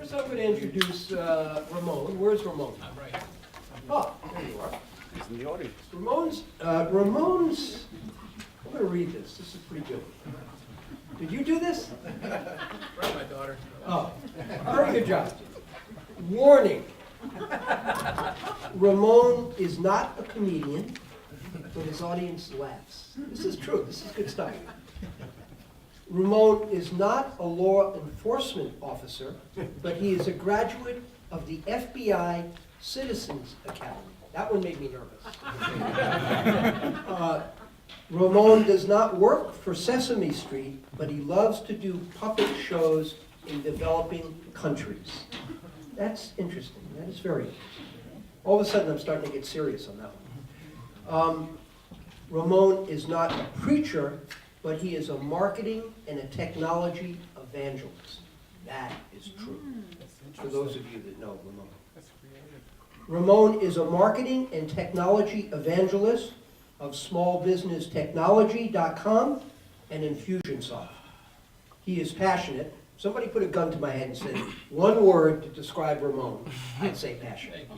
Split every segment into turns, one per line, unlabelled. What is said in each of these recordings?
First, I'm going to introduce Ramon. Where's Ramon?
I'm right.
Oh, there you are.
He's in the audience.
Ramon's, I'm going to read this. This is pretty good. Did you do this?
Right, my daughter.
Oh, very good job. Warning. Ramon is not a comedian, but his audience laughs. This is true. This is good stuff. Ramon is not a law enforcement officer, but he is a graduate of the FBI Citizens Academy. That one made me nervous. Ramon does not work for Sesame Street, but he loves to do puppet shows in developing countries. That's interesting. That is very interesting. All of a sudden, I'm starting to get serious on that one. Ramon is not a preacher, but he is a marketing and a technology evangelist. That is true. For those of you that know Ramon. Ramon is a marketing and technology evangelist of smallbusinesstechnology.com and Infusionsoft. He is passionate. Somebody put a gun to my head and said, one word to describe Ramon, I'd say passionate.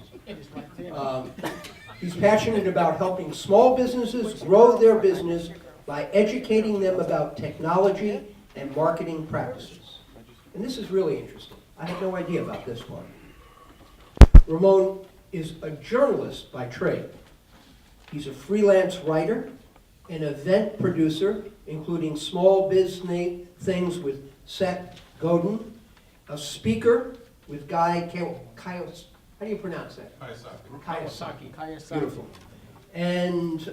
He's passionate about helping small businesses grow their business by educating them about technology and marketing practices. And this is really interesting. I had no idea about this one. Ramon is a journalist by trade. He's a freelance writer, an event producer, including small business things with Seth Godin, a speaker with Guy Kiyosaki. How do you pronounce that? Kiyosaki. Beautiful. And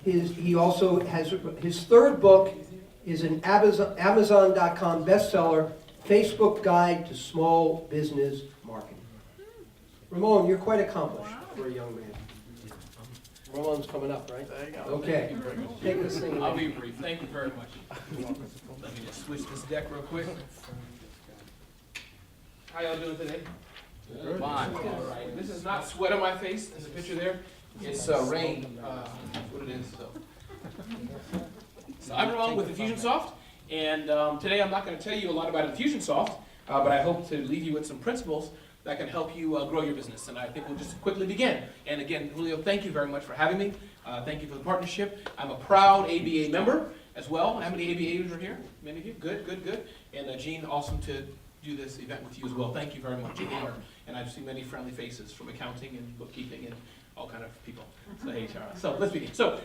he also has his third book is an Amazon.com bestseller, Facebook Guide to Small Business Marketing. Ramon, you're quite accomplished for a young man. Ramon's coming up, right?
There you go.
Okay. Take this thing
I'll
away.
be brief. Thank you very much. Let me just switch this deck real quick. How y'all doing today? Good. Fine. All right. This is not sweat on my face. There's a picture there. It's rain. That's what it is. So I'm Ramon with Infusionsoft, and today I'm not going to tell you a lot about Infusionsoft, but I hope to leave you with some principles that can help you grow your business. And I think we'll just quickly begin. And again, Julio, thank you very much for having me. Thank you for the partnership. I'm a proud ABA member as well. How many ABAs are here? Many of you? Good, good, good. And Gene, awesome to do this event with you as well. Thank you very much. And I've seen many friendly faces from accounting and bookkeeping and all kind of people. So HR. So let's begin. So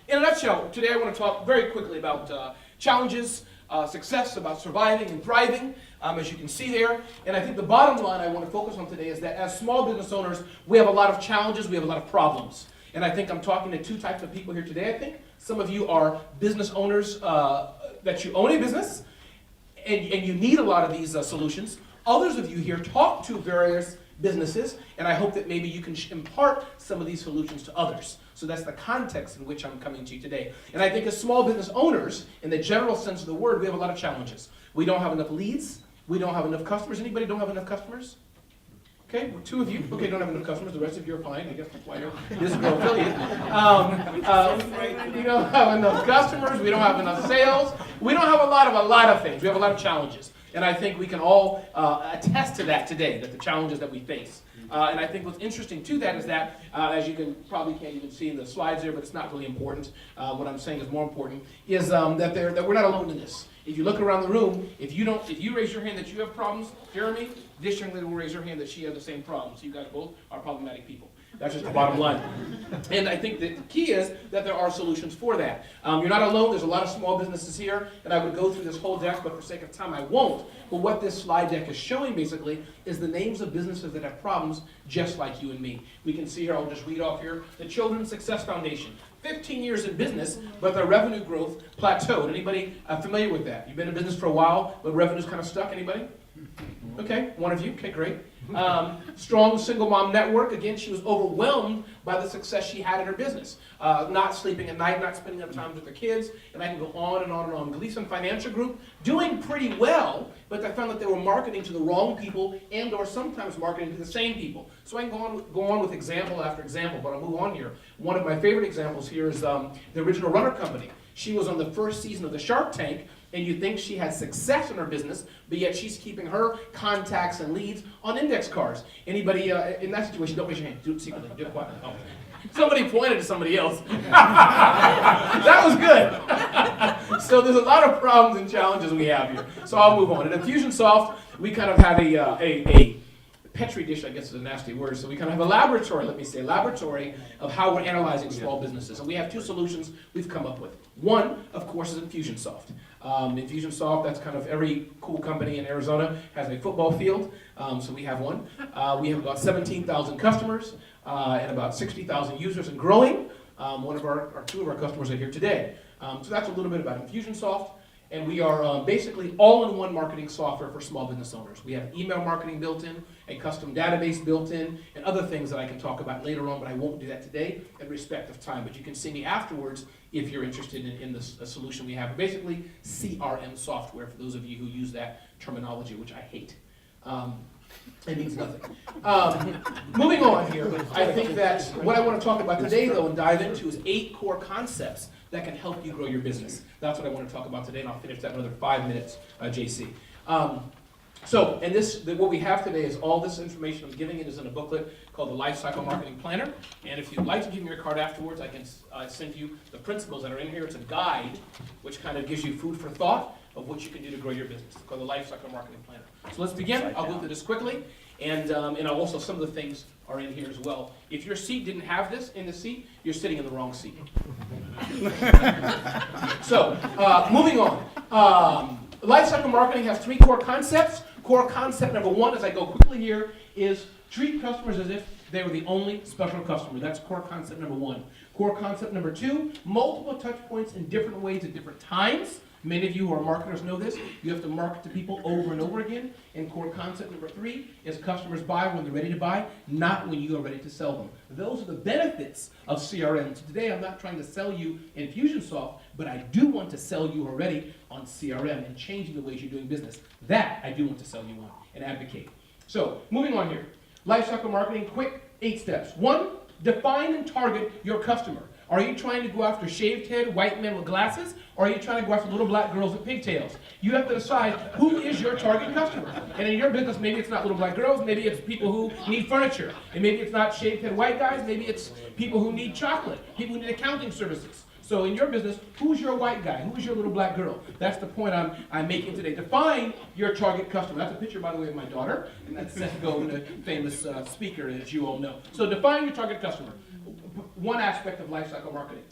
in a nutshell, today I want to talk very quickly about challenges, success, about surviving and thriving, as you can see there. And I think the bottom line I want to focus on today is that as small business owners, we have a lot of challenges, we have a lot of problems. And I think I'm talking to two types of people here today, I think. Some of you are business owners that you own a business, and you need a lot of these solutions. Others of you here talk to various businesses, and I hope that maybe you can impart some of these solutions to others. So that's the context in which I'm coming to you today. And I think as small business owners, in the general sense of the word, we have a lot of challenges. We don't have enough leads. We don't have enough customers. Anybody don't have enough customers? Okay, well, two of you. Okay, don't have enough customers. The rest of you are fine. I guess that's why you're BizGro affiliate. We don't have enough customers. We don't have enough sales. We don't have a lot of things. We have a lot of challenges. And I think we can all attest to that today, that the challenges that we face. And I think what's interesting to that is that, as you can probably can't even see in the slides there, but it's not really important. What I'm saying is more important is that we're not alone in this. If you look around the room, if you raise your hand that you have problems, Jeremy, this young lady will raise her hand that she has the same problem. So you guys both are problematic people. That's just the bottom line. And I think the key is that there are solutions for that. You're not alone. There's a lot of small businesses here, and I would go through this whole deck, but for sake of time, I won't. But what this slide deck is showing, basically, is the names of businesses that have problems just like you and me. We can see here, I'll just read off here, the Children's Success Foundation. 15 years in business, but their revenue growth plateaued. Anybody familiar with that? You've been in business for a while, but revenue's kind of stuck. Anybody? Okay, one of you. Okay, great. Strong Single Mom Network. Again, she was overwhelmed by the success she had in her business. Not sleeping at night, not spending enough time with her kids, and I can go on and on and on. Gleason Financial Group, doing pretty well, but I found that they were marketing to the wrong people and or sometimes marketing to the same people. So I can go on with example after example, but I'll move on here. One of my favorite examples here is the Original Runner Company. She was on the first season of the Shark Tank, and you think she has success in her business, but yet she's keeping her contacts and leads on index cards. Anybody in that situation, don't raise your hand. Do it secretly. Do it quietly. Oh. Somebody pointed to somebody else. That was good. So there's a lot of problems and challenges we have here. So I'll move on. At Infusionsoft, we kind of have a petri dish, I guess is a nasty word. So we kind of have a laboratory, laboratory of how we're analyzing small businesses. And we have two solutions we've come up with. One, of course, is Infusionsoft. Infusionsoft, that's kind of every cool company in Arizona has a football field. So we have one. We have about 17,000 customers and about 60,000 users and growing. Two of our customers are here today. So that's a little bit about Infusionsoft. And we are basically all-in-one marketing software for small business owners. We have email marketing built in, a custom database built in, and other things that I can talk about later on, but I won't do that today in respect of time. But you can see me afterwards if you're interested in this solution we have. Basically, CRM software, for those of you who use that terminology, which I hate. It means nothing. Moving on here, I think that what I want to talk about today, though, and dive into is 8 core concepts that can help you grow your business. That's what I want to talk about today, and I'll finish that in another 5 minutes, JC. What we have today is all this information I'm giving it is in a booklet called the Lifecycle Marketing Planner. And if you'd like to give me your card afterwards, I can send you the principles that are in here. It's a guide which kind of gives you food for thought of what you can do to grow your business. It's called the Lifecycle Marketing Planner. So let's begin. I'll go through this quickly. And also some of the things are in here as well. If your seat didn't have this in the seat, you're sitting in the wrong seat. So, moving on. Lifecycle marketing has 3 core concepts. Core concept number 1, as I go quickly here, is treat customers as if they were the only special customer. That's core concept number 1. Core concept number 2, multiple touch points in different ways at different times. Many of you who are marketers know this. You have to market to people over and over again. And core concept number 3 is customers buy when they're ready to buy, not when you are ready to sell them. Those are the benefits of CRM. So today I'm not trying to sell you Infusionsoft, but I do want to sell you already on CRM and changing the ways you're doing business. That I do want to sell you on and advocate. So moving on here. Lifecycle marketing, quick 8 steps. 1, define and target your customer. Are you trying to go after shaved head, white men with glasses, or are you trying to go after little black girls with pigtails? You have to decide who is your target customer. And in your business, maybe it's not little black girls, maybe it's people who need furniture. And maybe it's not shaved head white guys, maybe it's people who need chocolate, people who need accounting services. So in your business, who's your white guy? Who's your little black girl? That's the point I'm making today. Define your target customer. That's a picture, by the way, of my daughter. And that's Seth Godin, the famous speaker, as you all know. So define your target customer. One aspect of lifecycle marketing.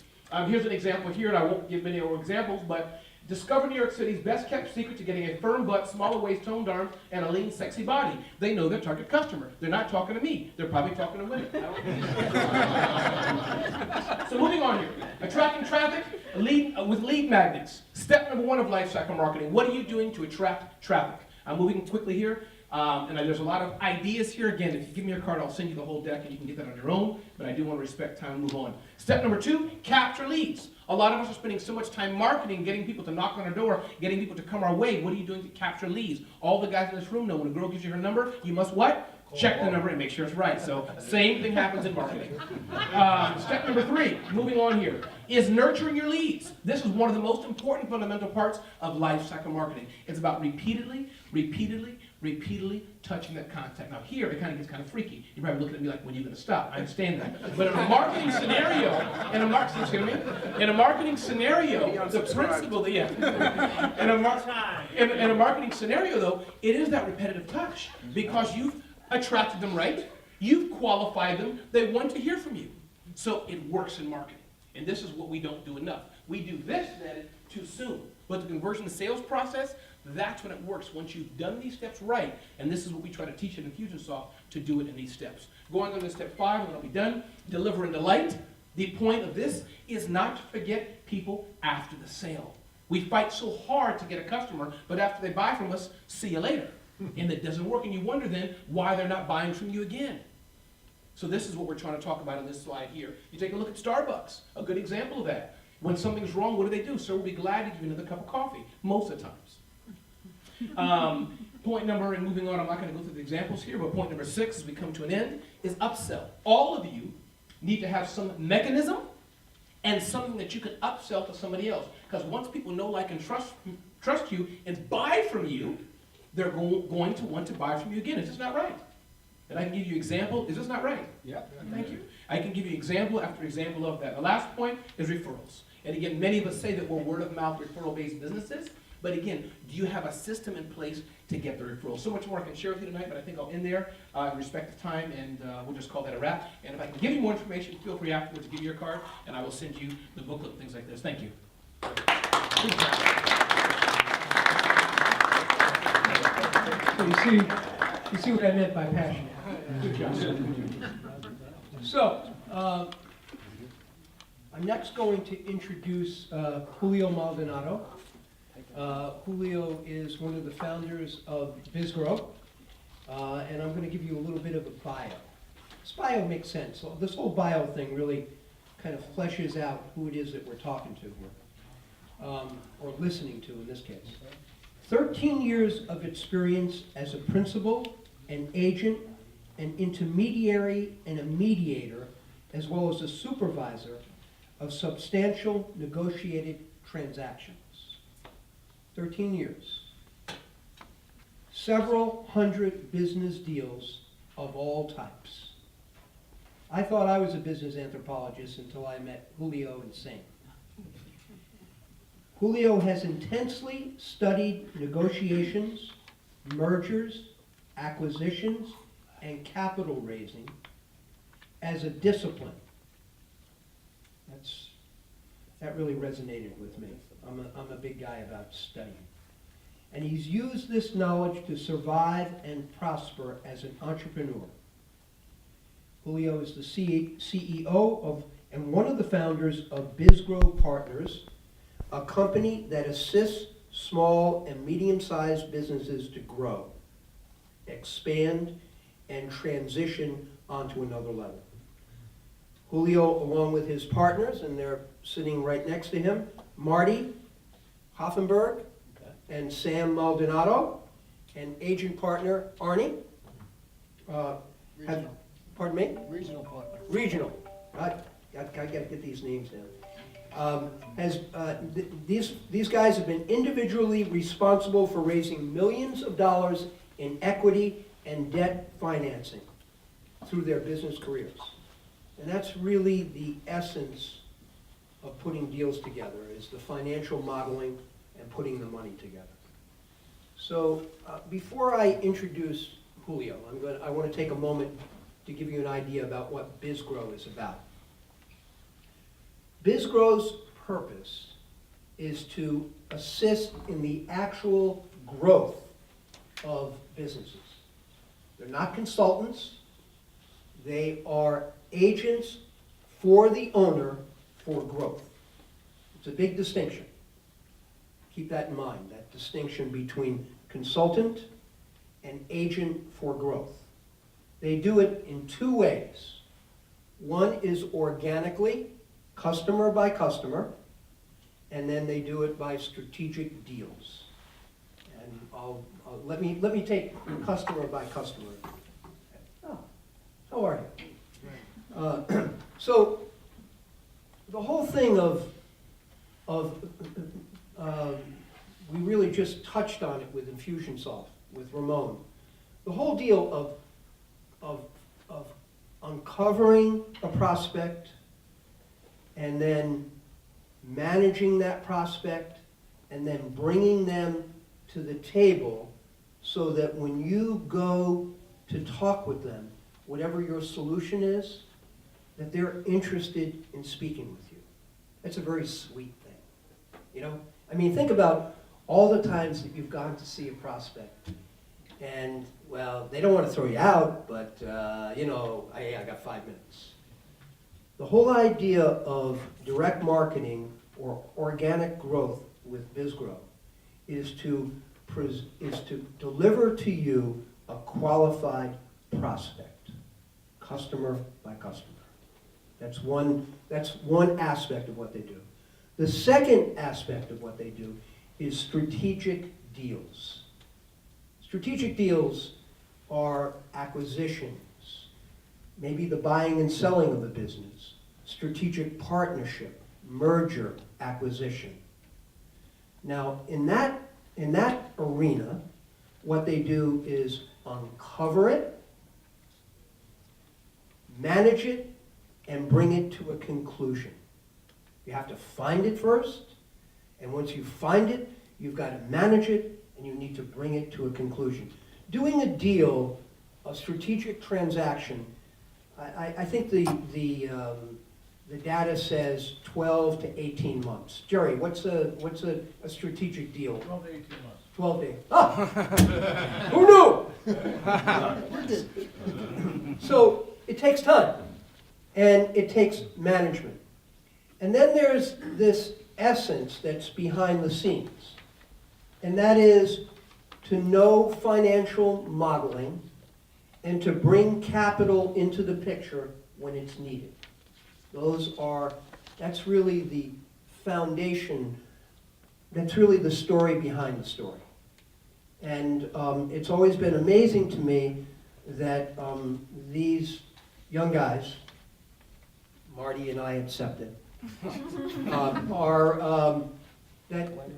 Here's an example here, and I won't give many more examples, but discover New York City's best kept secret to getting a firm butt, smaller waist, toned arms, and a lean, sexy body. They know their target customer. They're not talking to me. They're probably talking to women. So moving on here. Attracting traffic with lead magnets. Step number 1 of lifecycle marketing. What are you doing to attract traffic? I'm moving quickly here. And there's a lot of ideas here. Again, if you give me your card, I'll send you the whole deck and you can get that on your own. But I do want to respect time and move on. Step number 2, capture leads. A lot of us are spending so much time marketing, getting people to knock on our door, getting people to come our way. What are you doing to capture leads? All the guys in this room know when a girl gives you her number, you must what? Check the number and make sure it's right. So same thing happens in marketing. Step number 3, moving on here, is nurturing your leads. This is one of the most important fundamental parts of lifecycle marketing. It's about repeatedly touching that contact. Now here, it kind of gets kind of freaky. You're probably looking at me like, when are you going to stop? I understand that. But in a marketing scenario, the principle, in a marketing scenario though, it is that repetitive touch because you've attracted them right, you've qualified them, they want to hear from you. So it works in marketing. And this is what we don't do enough. We do this then too soon. But the conversion sales process, that's when it works. Once you've done these steps right, and this is what we try to teach at Infusionsoft, to do it in these steps. Going on to step 5, and I'll be done. Deliver and delight. The point of this is not to forget people after the sale. We fight so hard to get a customer, but after they buy from us, see you later. And it doesn't work, and you wonder then why they're not buying from you again. So this is what we're trying to talk about on this slide here. You take a look at Starbucks, a good example of that. When something's wrong, what do? Sir, we'll be glad to give you another cup of coffee, most of the times. Point number, and moving on, I'm not going to go through the examples here, but point number 6, as we come to an end, is upsell. All of you need to have some mechanism and something that you can upsell to somebody else. Because once people know, like, and trust trust you, and buy from you, they're going to want to buy from you again. It's just not right. And I can give you example. Is this not right?
Yep.
Thank you. I can give you example after example of that. The last point is referrals. And again, many of us say that we're word of mouth referral-based businesses. But again, do you have a system in place to get the referrals? So much more I can share with you tonight, but I think I'll end there in respect of time, and we'll just call that a wrap. And if I can give you more information, feel free afterwards to give me your card, and I will send you the booklet, things like this. Thank you.
So you see what I meant by passionate. Good job. So, I'm next going to introduce Julio Maldonado. Julio is one of the founders of BizGro, and I'm going to give you a little bit of a bio. This bio makes sense. So this whole bio thing really kind of fleshes out who it is that we're talking to here, or listening to in this case. 13 years of experience as a principal, an agent, an intermediary, and a mediator, as well as a supervisor of substantial negotiated transactions. 13 years. Several hundred business deals of all types. I thought I was a business anthropologist until I met Julio and Sam. Julio has intensely studied negotiations, mergers, acquisitions, and capital raising as a discipline. That really resonated with me. I'm a big guy about studying. And he's used this knowledge to survive and prosper as an entrepreneur. Julio is the CEO of and one of the founders of BizGro Partners, a company that assists small and medium-sized businesses to grow, expand, and transition onto another level. Julio, along with his partners, and they're sitting right next to him, Marty Hoffenberg and Sam Maldonado, and agent partner Arnie. Pardon me?
Regional partner.
Regional. I got to get these names down. These guys have been individually responsible for raising millions of dollars in equity and debt financing through their business careers. And that's really the essence of putting deals together, is the financial modeling and putting the money together. So before I introduce Julio, I want to take a moment to give you an idea about what BizGro is about. BizGro's purpose is to assist in the actual growth of businesses. They're not consultants. They are agents for the owner for growth. It's a big distinction. Keep that in mind, that distinction between consultant and agent for growth. They do it in two ways. One is organically, customer by customer, and then they do it by strategic deals. And let me take customer by customer. Oh, how are you? So the whole thing of we really just touched on it with Infusionsoft, with Ramon. The whole deal of uncovering a prospect and then managing that prospect and then bringing them to the table so that when you go to talk with them, whatever your solution is, that they're interested in speaking with you. It's a very sweet thing. You know? I mean, think about all the times that you've gone to see a prospect and, well, they don't want to throw you out, but, I got 5 minutes. The whole idea of direct marketing or organic growth with BizGro is to deliver to you a qualified prospect, customer by customer. That's one aspect of what they do. The second aspect of what they do is strategic deals. Strategic deals are acquisitions, maybe the buying and selling of a business, strategic partnership, merger, acquisition. Now, in that in that arena, what they do is uncover it, manage it, and bring it to a conclusion. You have to find it first, and once you find it, you've got to manage it, and you need to bring it to a conclusion. Doing a deal, a strategic transaction, I think the data says 12 to 18 months. Jerry, what's a strategic deal?
12 to 18 months.
12 days. Ah! Who knew? So it takes time, and it takes management. And then there's this essence that's behind the scenes, and that is to know financial modeling and to bring capital into the picture when it's needed. That's really the foundation, that's really the story behind the story. And it's always been amazing to me that these young guys, Marty and I accepted, that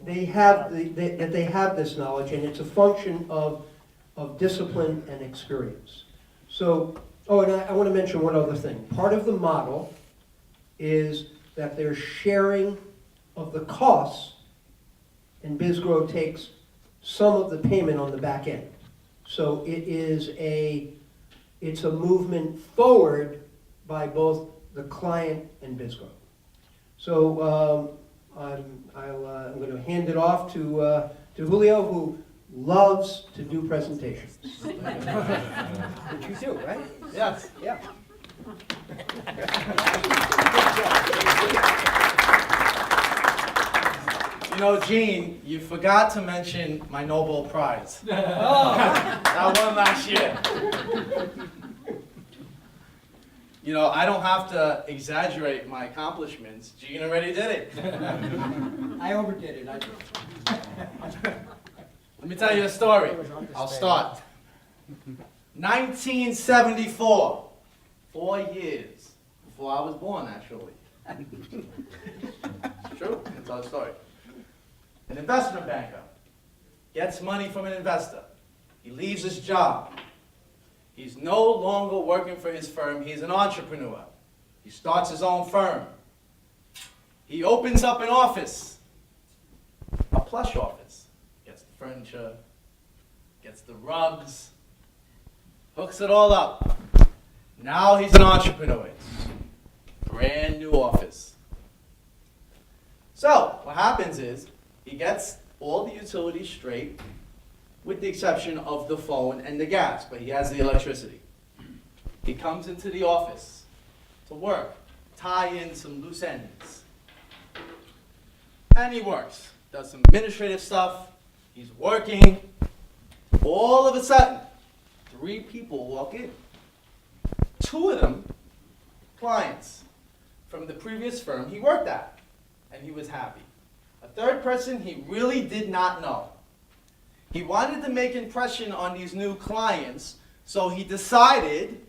they have this knowledge, and it's a function of discipline and experience. So, and I want to mention one other thing. Part of the model is that there's sharing of the costs, and BizGro takes some of the payment on the back end. So it's a movement forward by both the client and BizGro. So I'm going to hand it off to Julio, who loves to do presentations. Which you do, right?
Yes.
Yeah.
You know, Gene, you forgot to mention my Nobel Prize. I won last year. You know, I don't have to exaggerate my accomplishments. Gene already did it.
I overdid it.
Let me tell you a story. I'll start. 1974. 4 years before I was born, actually. It's true. It's our story. An investment banker gets money from an investor. He leaves his job. He's no longer working for his firm. He's an entrepreneur. He starts his own firm. He opens up an office, a plush office. Gets the furniture, gets the rugs, hooks it all up. Now he's an entrepreneur. Brand new office. So what happens is he gets all the utilities straight, with the exception of the phone and the gas, but he has the electricity. He comes into the office to work, tie in some loose ends. And he works, does some administrative stuff, he's working. All of a sudden, 3 people walk in. 2 of them, clients from the previous firm he worked at, and he was happy. A 3rd person he really did not know. He wanted to make impression on these new clients, so he decided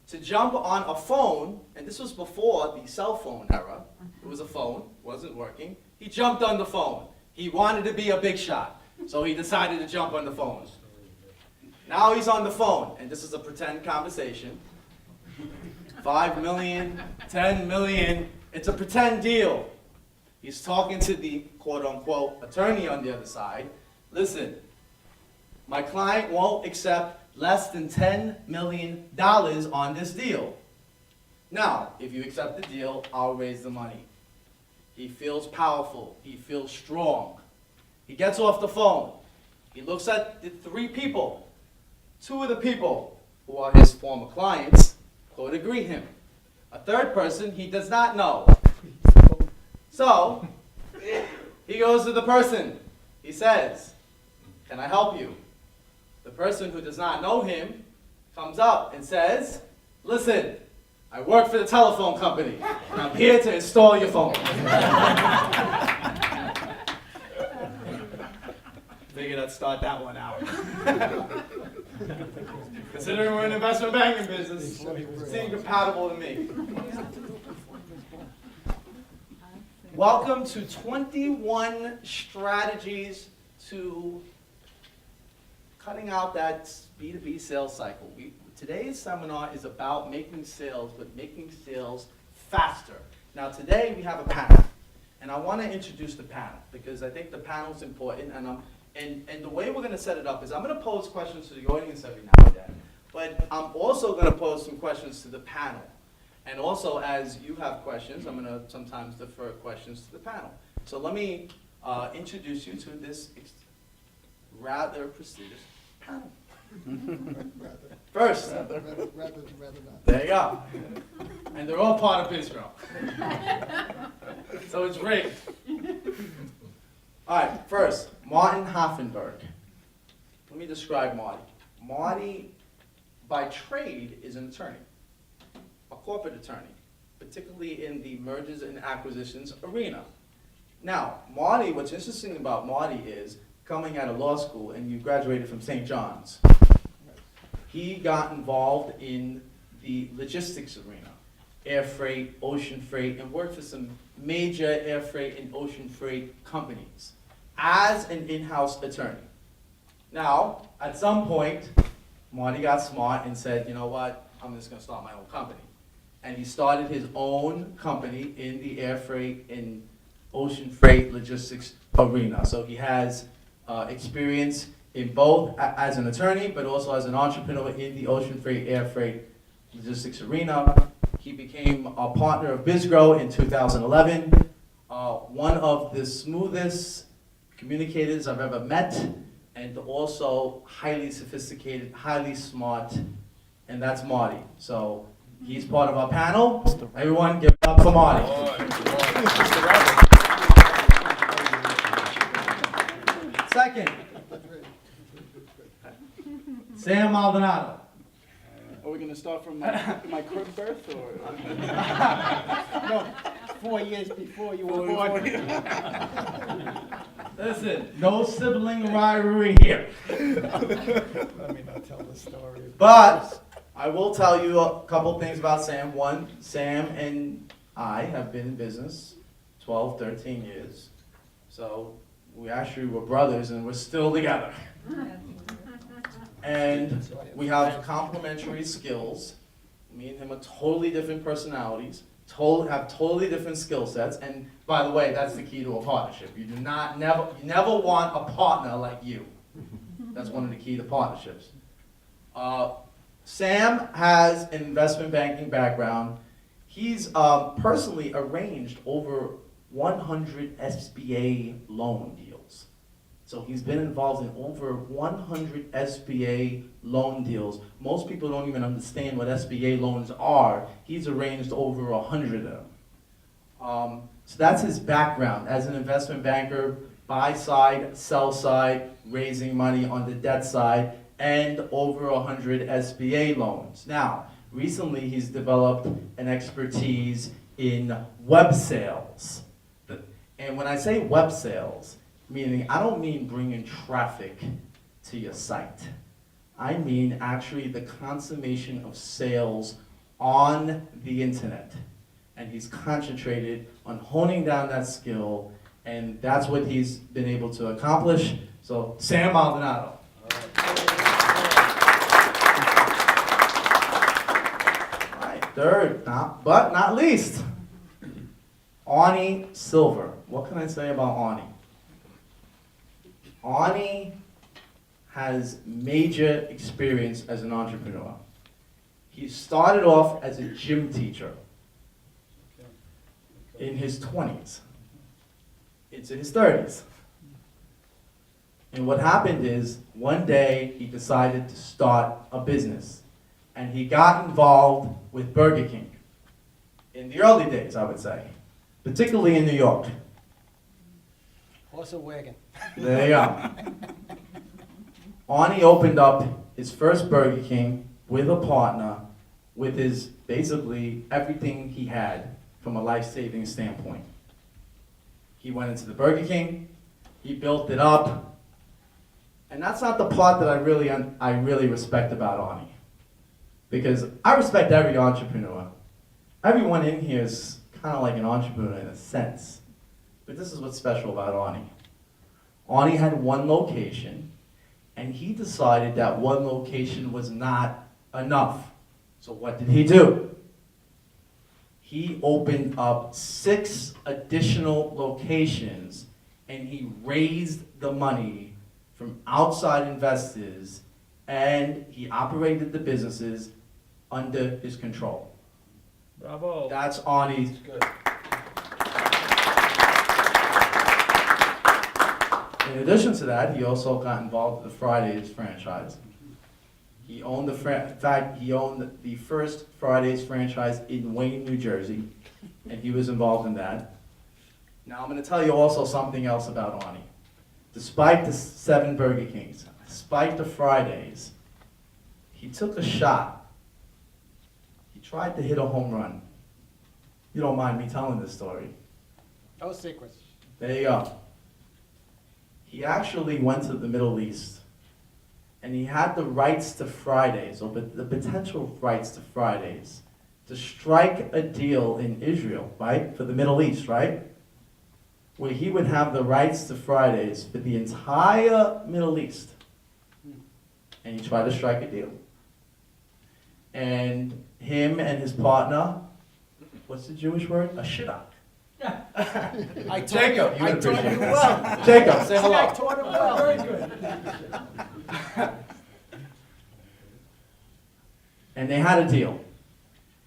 to jump on a phone, and this was before the cell phone era. It was a phone, wasn't working. He jumped on the phone. He wanted to be a big shot, so he decided to jump on the phone. Now he's on the phone, and this is a pretend conversation. 5 million, 10 million, it's a pretend deal. He's talking to the quote-unquote attorney on the other side. Listen, my client won't accept less than $10 million on this deal. Now, if you accept the deal, I'll raise the money. He feels powerful. He feels strong. He gets off the phone. He looks at the 3 people. 2 of the people who are his former clients, quote, agree him. A 3rd person he does not know. So, he goes to the person. He says, can I help you? The person who does not know him comes up and says, listen, I work for the telephone company, and I'm here to install your phone. Figured I'd start that one out. Considering we're in investment banking business, it seemed compatible to me. Welcome to 21 Strategies to cutting out that B2B sales cycle. Today's seminar is about making sales, but making sales faster. Now today we have a panel, and I want to introduce the panel because I think the panel is important, and the way we're going to set it up is I'm going to pose questions to the audience every now and then, but I'm also going to pose some questions to the panel. And also, as you have questions, I'm going to sometimes defer questions to the panel. So let me introduce you to this rather prestigious panel. First,
Rather not.
there you go. And they're all part of BizGro. So it's rigged. All right, first, Martin Hoffenberg. Let me describe Marty. Marty, by trade, is an attorney, a corporate attorney, particularly in the mergers and acquisitions arena. Now, Marty, what's interesting about Marty is coming out of law school, and you graduated from St. John's. He got involved in the logistics arena, air freight, ocean freight, and worked for some major air freight and ocean freight companies as an in-house attorney. Now, at some point, Marty got smart and said, you know what, I'm just gonna start my own company. And he started his own company in the air freight and ocean freight logistics arena. So he has experience in both as an attorney, but also as an entrepreneur in the ocean freight, air freight, logistics arena. He became a partner of BizGro in 2011. One of the smoothest communicators I've ever met, and also highly sophisticated, highly smart, and that's Marty. So he's part of our panel. Everyone give it up for Marty. Second, Sam Maldonado.
Are we gonna start from my crib birth or? No, 4 years before you were born.
Listen, no sibling rivalry here.
Let me not tell the story.
But I will tell you a couple things about Sam. One, Sam and I have been in business 12, 13 years. So we actually were brothers and we're still together. And we have complementary skills. Me and him are totally different personalities, have totally different skill sets. And by the way, that's the key to a partnership. You never want a partner like you. That's one of the key to partnerships. Sam has an investment banking background. He's personally arranged over 100 SBA loan deals. So he's been involved in over 100 SBA loan deals. Most people don't even understand what SBA loans are. He's arranged over 100 of them. So that's his background as an investment banker, buy side, sell side, raising money on the debt side, and over 100 SBA loans. Now, recently he's developed an expertise in web sales. And when I say web sales, meaning I don't mean bringing traffic to your site. I mean actually the consummation of sales on the internet. And he's concentrated on honing down that skill, and that's what he's been able to accomplish. So, Sam Maldonado. All right, third, but not least, Arnie Silver. What can I say about Arnie? Arnie has major experience as an entrepreneur. He started off as a gym teacher in his 20s into his 30s. And what happened is, one day he decided to start a business. And he got involved with Burger King in the early days, I would say, particularly in New York.
Horse or wagon?
There you go. Arnie opened up his first Burger King with a partner, with his basically everything he had from a life-saving standpoint. He went into the Burger King, he built it up, and that's not the part that I really respect about Arnie. Because I respect every entrepreneur. Everyone in here is kind of like an entrepreneur in a sense. But this is what's special about Arnie. Arnie had one location, and he decided that one location was not enough. So what did he do? He opened up 6 additional locations, and he raised the money from outside investors, and he operated the businesses under his control.
Bravo.
That's Arnie's.
Good.
In addition to that, he also got involved with the Fridays franchise. He owned in fact, he owned the first Fridays franchise in Wayne, New Jersey, and he was involved in that. Now I'm going to tell you also something else about Arnie. Despite the 7 Burger Kings, despite the Fridays, he took a shot. He tried to hit a home run. You don't mind me telling this story.
No secrets.
There you go. He actually went to the Middle East, and he had the rights to Fridays, or the potential rights to Fridays, to strike a deal in Israel, right, for the Middle East, right, where he would have the rights to Fridays for the entire Middle East. And he tried to strike a deal. And him and his partner, what's the Jewish word? A shidduch.
I taught
Jacob, you
I
would
taught
appreciate
you
it.
well.
Jacob, say
I
hello.
taught him well. Very good.
And they had a deal.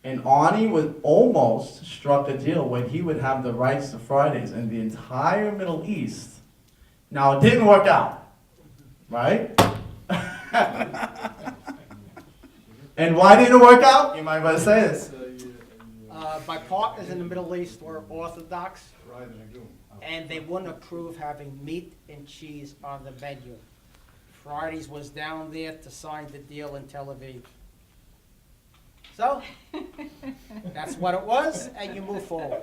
And Arnie was almost struck a deal where he would have the rights to Fridays in the entire Middle East. Now, it didn't work out, right? And why didn't it work out? You might want to say this.
My partners in the Middle East were Orthodox, and they wouldn't approve having meat and cheese on the menu. Fridays was down there to sign the deal in Tel Aviv. So, that's what it was, and you move forward.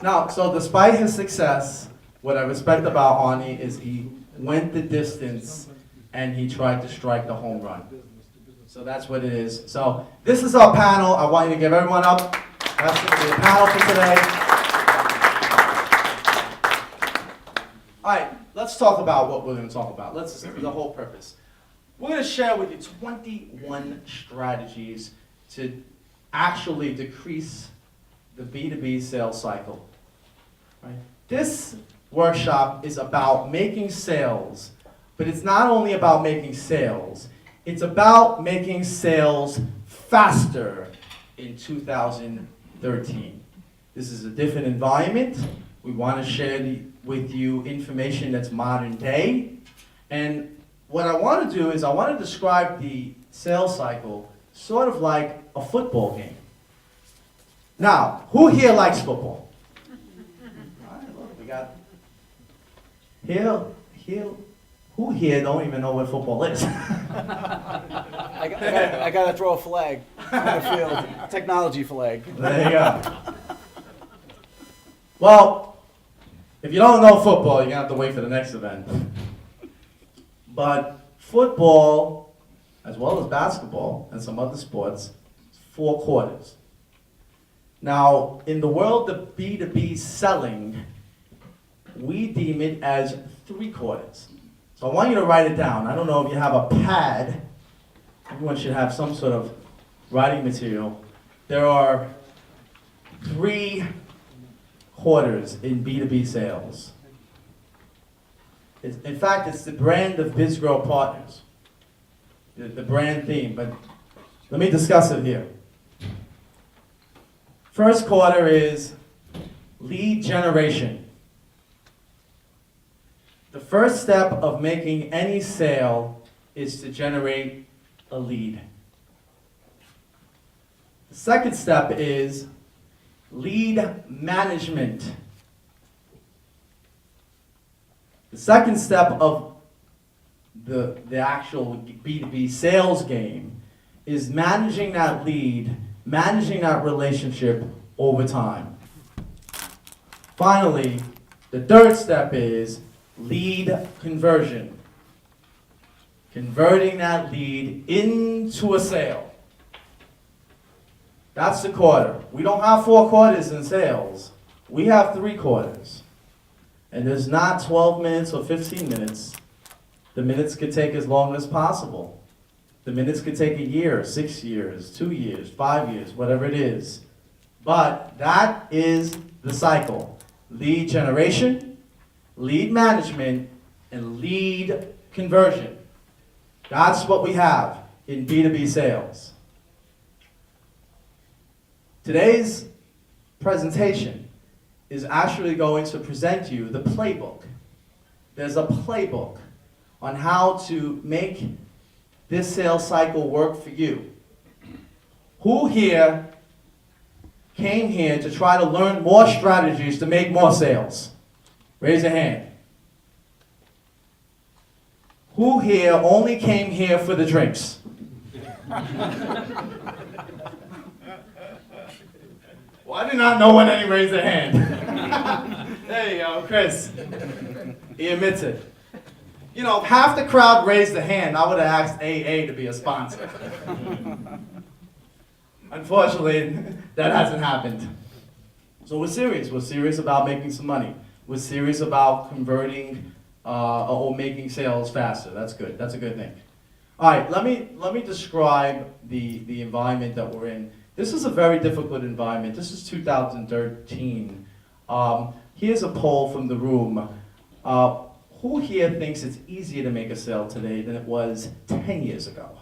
Now, so despite his success, what I respect about Arnie is he went the distance and he tried to strike the home run. So that's what it is. So this is our panel. I want you to give everyone up. That's the panel for today. All right, let's talk about what we're going to talk about. The whole purpose. We're going to share with you 21 strategies to actually decrease the B2B sales cycle. Right? This workshop is about making sales, but it's not only about making sales, it's about making sales faster in 2013. This is a different environment. We want to share with you information that's modern day. And what I want to do is I want to describe the sales cycle sort of like a football game. Now, who here likes football? All right, look, we got here. Who here don't even know what football is?
I gotta throw a flag on the field, technology flag.
There you go. Well, if you don't know football, you're gonna have to wait for the next event. But football, as well as basketball and some other sports, is 4 quarters. Now, in the world of B2B selling, we deem it as 3 quarters. So I want you to write it down. I don't know if you have a pad. Everyone should have some sort of writing material. There are 3 quarters in B2B sales. In fact, it's the brand of BizGro Partners, the brand theme, but let me discuss it here. First quarter is lead generation. The first step of making any sale is to generate a lead. The second step is lead management. The second step of the actual B2B sales game is managing that lead, managing that relationship over time. Finally, the third step is lead conversion. Converting that lead into a sale. That's the quarter. We don't have 4 quarters in sales. We have 3 quarters. And there's not 12 minutes or 15 minutes. The minutes could take as long as possible. The minutes could take a year, 6 years, 2 years, 5 years, whatever it is. But that is the cycle. Lead generation, lead management, and lead conversion. That's what we have in B2B sales. Today's presentation is actually going to present you the playbook. There's a playbook on how to make this sales cycle work for you. Who here came here to try to learn more strategies to make more sales? Raise a hand. Who here only came here for the drinks? Well, I did not know when any raised their hand. There you go, Chris. He admits it. You know, if half the crowd raised a hand, I would have asked AA to be a sponsor. Unfortunately, that hasn't happened. So we're serious. We're serious about making some money. We're serious about converting or making sales faster. That's good. That's a good thing. All right, let me describe the environment that we're in. This is a very difficult environment. This is 2013. Here's a poll from the room. Who here thinks it's easier to make a sale today than it was 10 years ago?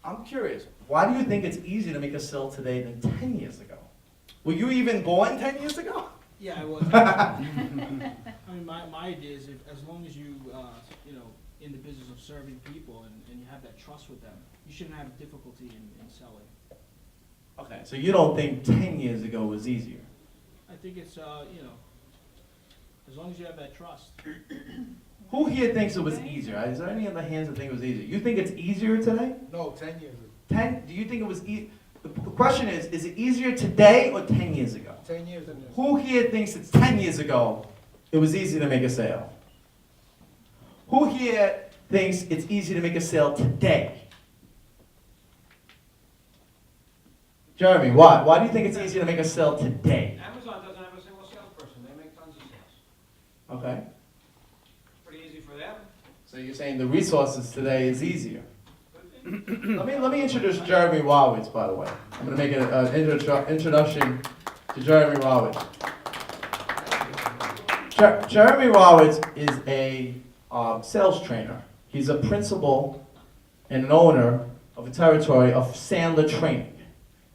I'm curious. Why do you think it's easier to make a sale today than 10 years ago? Were you even born 10 years ago?
Yeah, I was. I mean, my idea is as long as you, in the business of serving people and you have that trust with them, you shouldn't have difficulty in selling.
Okay, so you don't think 10 years ago was easier?
I think it's, as long as you have that trust.
Who here thinks it was easier? Is there any other hands that think it was easier? You think it's easier today?
No, 10 years ago.
10? Do you think it was the question is it easier today or 10 years ago?
10 years ago.
Who here thinks it's 10 years ago it was easy to make a sale? Who here thinks it's easy to make a sale today? Jeremy, why? Why do you think it's easier to make a sale today?
Amazon doesn't have a single salesperson. They make tons of sales.
Okay.
Pretty easy for them.
So you're saying the resources today is easier. Let me introduce Jeremy Wowitz, by the way. I'm going to make an introduction to Jeremy Wowitz. Jeremy Wowitz is a sales trainer. He's a principal and an owner of a territory of Sandler Training.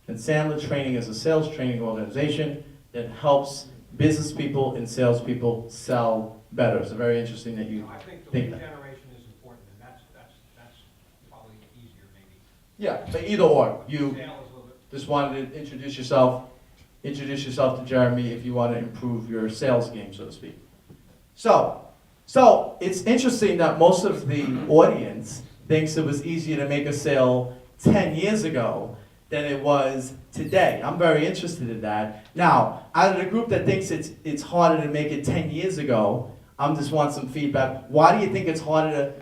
And Sandler Training is a sales training organization that helps business people and salespeople sell better. It's very interesting that you
I think the
think
lead
that.
generation is important, and that's probably easier maybe.
Yeah, but either or. You
Sale is a little bit.
just wanted to introduce yourself to Jeremy if you want to improve your sales game, so to speak. So it's interesting that most of the audience thinks it was easier to make a sale 10 years ago than it was today. I'm very interested in that. Now, out of the group that thinks it's harder to make it 10 years ago, I just want some feedback. Why do you think it's harder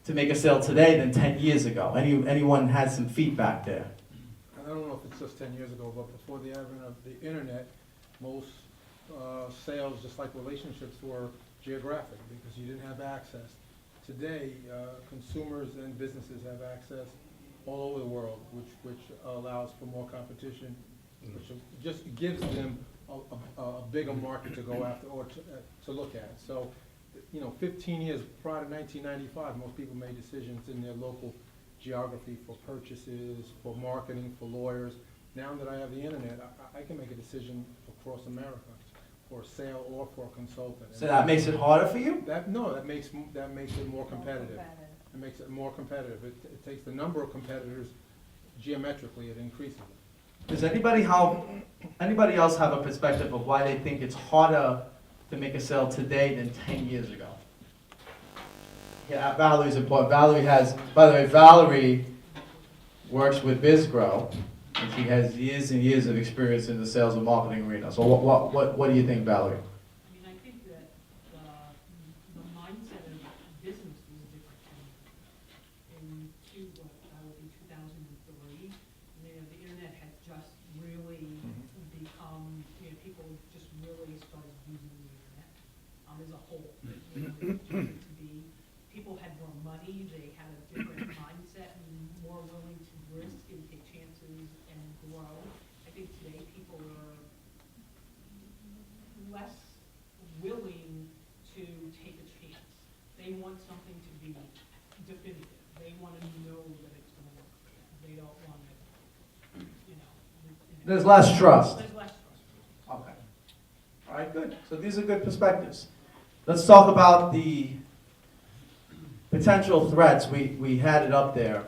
to make a sale today than 10 years ago? Anyone has some feedback there?
I don't know if it's just 10 years ago, but before the advent of the internet, most sales, just like relationships, were geographic because you didn't have access. Today, consumers and businesses have access all over the world, which allows for more competition, which just gives them a bigger market to go after or to look at. So, 15 years prior to 1995, most people made decisions in their local geography for purchases, for marketing, for lawyers. Now that I have the internet, I can make a decision across America for a sale or for a consultant.
So that makes it harder for you?
That makes it more competitive. It makes it more competitive. It takes the number of competitors geometrically, it increases it.
Does anybody else have a perspective of why they think it's harder to make a sale today than 10 years ago? Yeah, Valerie's important. By the way, Valerie works with BizGro, and she has years and years of experience in the sales and marketing arena. So what do you think, Valerie?
I mean, I think that the mindset of business is different. In 2003, the internet had just really become whole. You know, it tended to be, people had more money, they had a different mindset and more willing to risk and take chances and grow. I think today people are less willing to take a chance. They want something to be definitive. They want to know that it's going to work for them. They don't want to, you know.
There's less trust.
There's less trust.
Okay. All right, good. So these are good perspectives. Let's talk about the potential threats. We had it up there.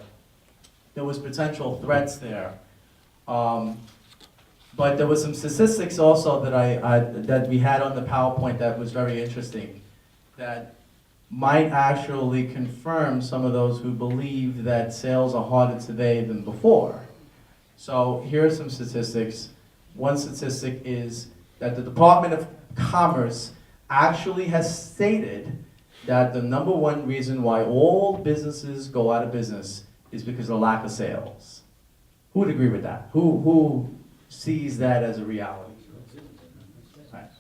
There was potential threats there. But there was some statistics also that we had on the PowerPoint that was very interesting, that might actually confirm some of those who believe that sales are harder today than before. So here are some statistics. One statistic is that the Department of Commerce actually has stated that the number one reason why all businesses go out of business is because of lack of sales. Who would agree with that? Who sees that as a reality? Right.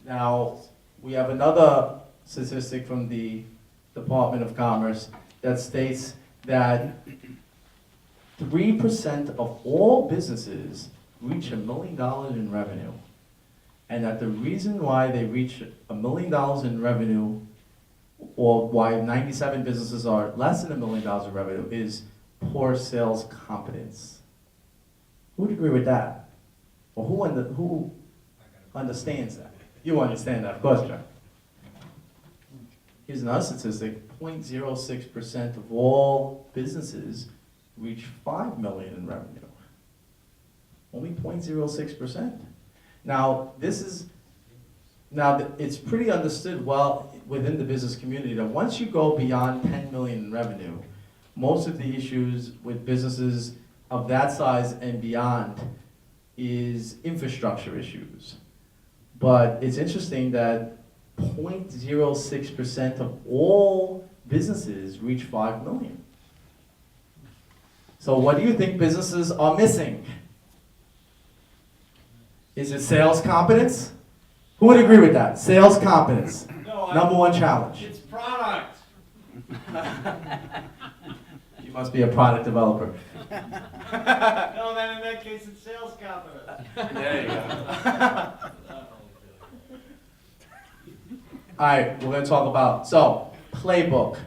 Now, we have another statistic from the Department of Commerce that states that 3% of all businesses reach $1 million in revenue. And that the reason why they reach $1 million in revenue, or why 97 businesses are less than $1 million in revenue, is poor sales competence. Who would agree with that? Or who understands that? You understand that, of course, John. Here's another statistic: 0.06% of all businesses reach $5 million in revenue. Only 0.06%. Now, it's pretty understood well within the business community that once you go beyond 10 million in revenue, most of the issues with businesses of that size and beyond is infrastructure issues. But it's interesting that 0.06% of all businesses reach 5 million. So what do you think businesses are missing? Is it sales competence? Who would agree with that? Sales competence. No, Number one challenge. It's product. You must be a product developer.
No, then in that case, it's sales competence.
There you go. All right, we're going to talk about, playbook.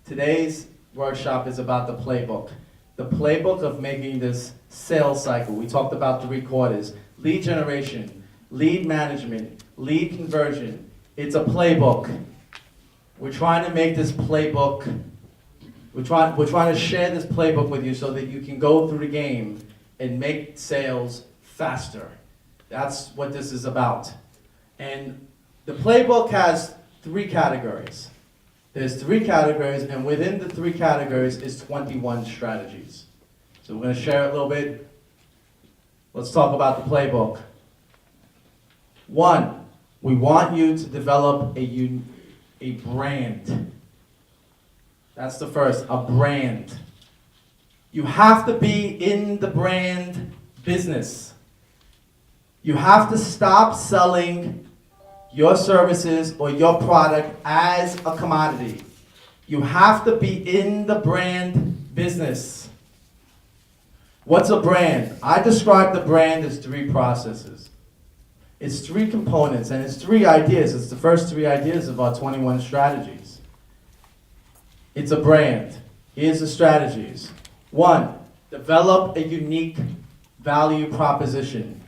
Today's workshop is about the playbook. The playbook of making this sales cycle. We talked about 3 quarters. Lead generation, lead management, lead conversion. It's a playbook. We're trying to make this playbook, we're trying to share this playbook with you so that you can go through the game and make sales faster. That's what this is about. And the playbook has 3 categories. There's 3 categories, and within the 3 categories is 21 strategies. So we're going to share it a little bit. Let's talk about the playbook. 1, we want you to develop a brand. That's the first, a brand. You have to be in the brand business. You have to stop selling your services or your product as a commodity. You have to be in the brand business. What's a brand? I describe the brand as 3 processes. It's 3 components, and it's 3 ideas. It's the first 3 ideas of our 21 strategies. It's a brand. Here's the strategies. 1, develop a unique value proposition.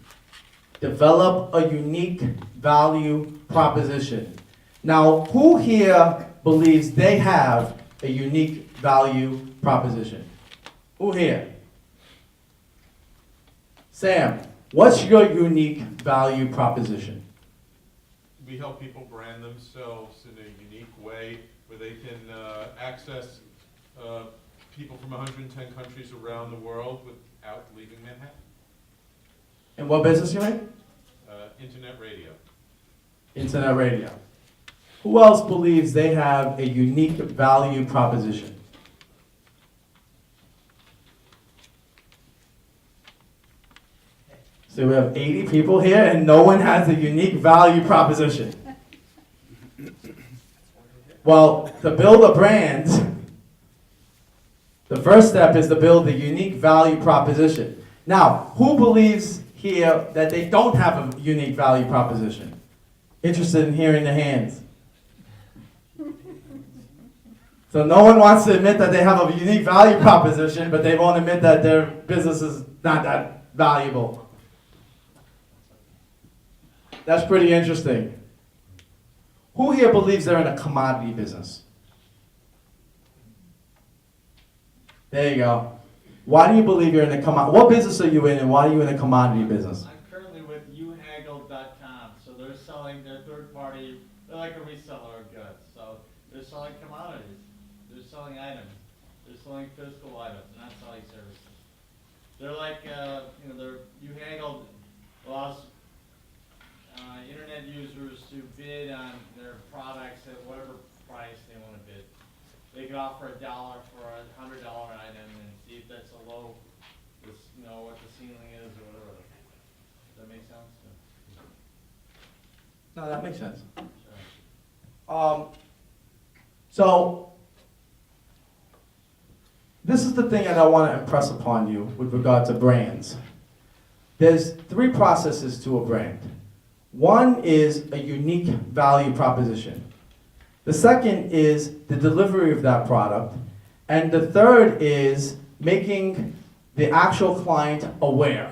Develop a unique value proposition. Now, who here believes they have a unique value proposition? Who here? Sam, what's your unique value proposition?
We help people brand themselves in a unique way where they can access people from 110 countries around the world without leaving Manhattan.
And what business you in?
Internet radio.
Internet radio. Who else believes they have a unique value proposition? So we have 80 people here and no one has a unique value proposition.
Well, to build a brand, the first step is to build a unique value proposition. Now, who believes here that they don't have a unique value proposition? Interested in hearing the hands? So no one wants to admit that they have a unique value proposition, but they won't admit that their business is not that valuable. That's pretty interesting. Who here believes they're in a commodity business? There you go. Why do you believe you're in a commodity? What business are you in, and why are you in a commodity business?
I'm currently with youhaggle.com, so they're selling their third party, they're like a reseller of goods. So they're selling commodities, they're selling items, they're selling physical items, not selling services. They're like, they're YouHaggle allows internet users to bid on their products at whatever price they want to bid. They can offer $1 for a $100 item and see if that's a low, what the ceiling is or whatever. Does that make sense?
No, that makes sense.
Sure.
So, this is the thing that I want to impress upon you with regard to brands. There's 3 processes to a brand. One is a unique value proposition. The second is the delivery of that product. And the third is making the actual client aware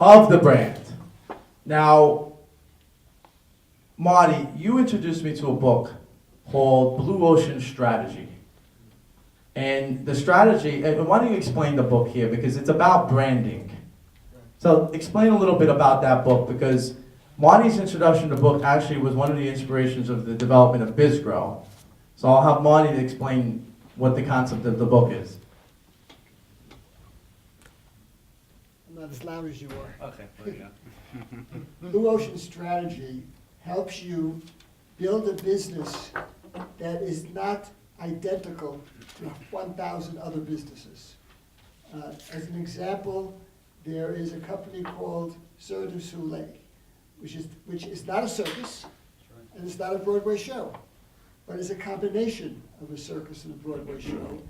of the brand. Now, Marty, you introduced me to a book called Blue Ocean Strategy. And the strategy, and why don't you explain the book here, because it's about branding. So explain a little bit about that book, because Marty's introduction to the book actually was one of the inspirations of the development of BizGro. So I'll have Marty to explain what the concept of the book is.
I'm not as loud as you are.
Okay, there you go.
Blue Ocean Strategy helps you build a business that is not identical to 1,000 other businesses. As an example, there is a company called Cirque du Soleil, which is not a circus, and it's not a Broadway show, but it's a combination of a circus and a Broadway show,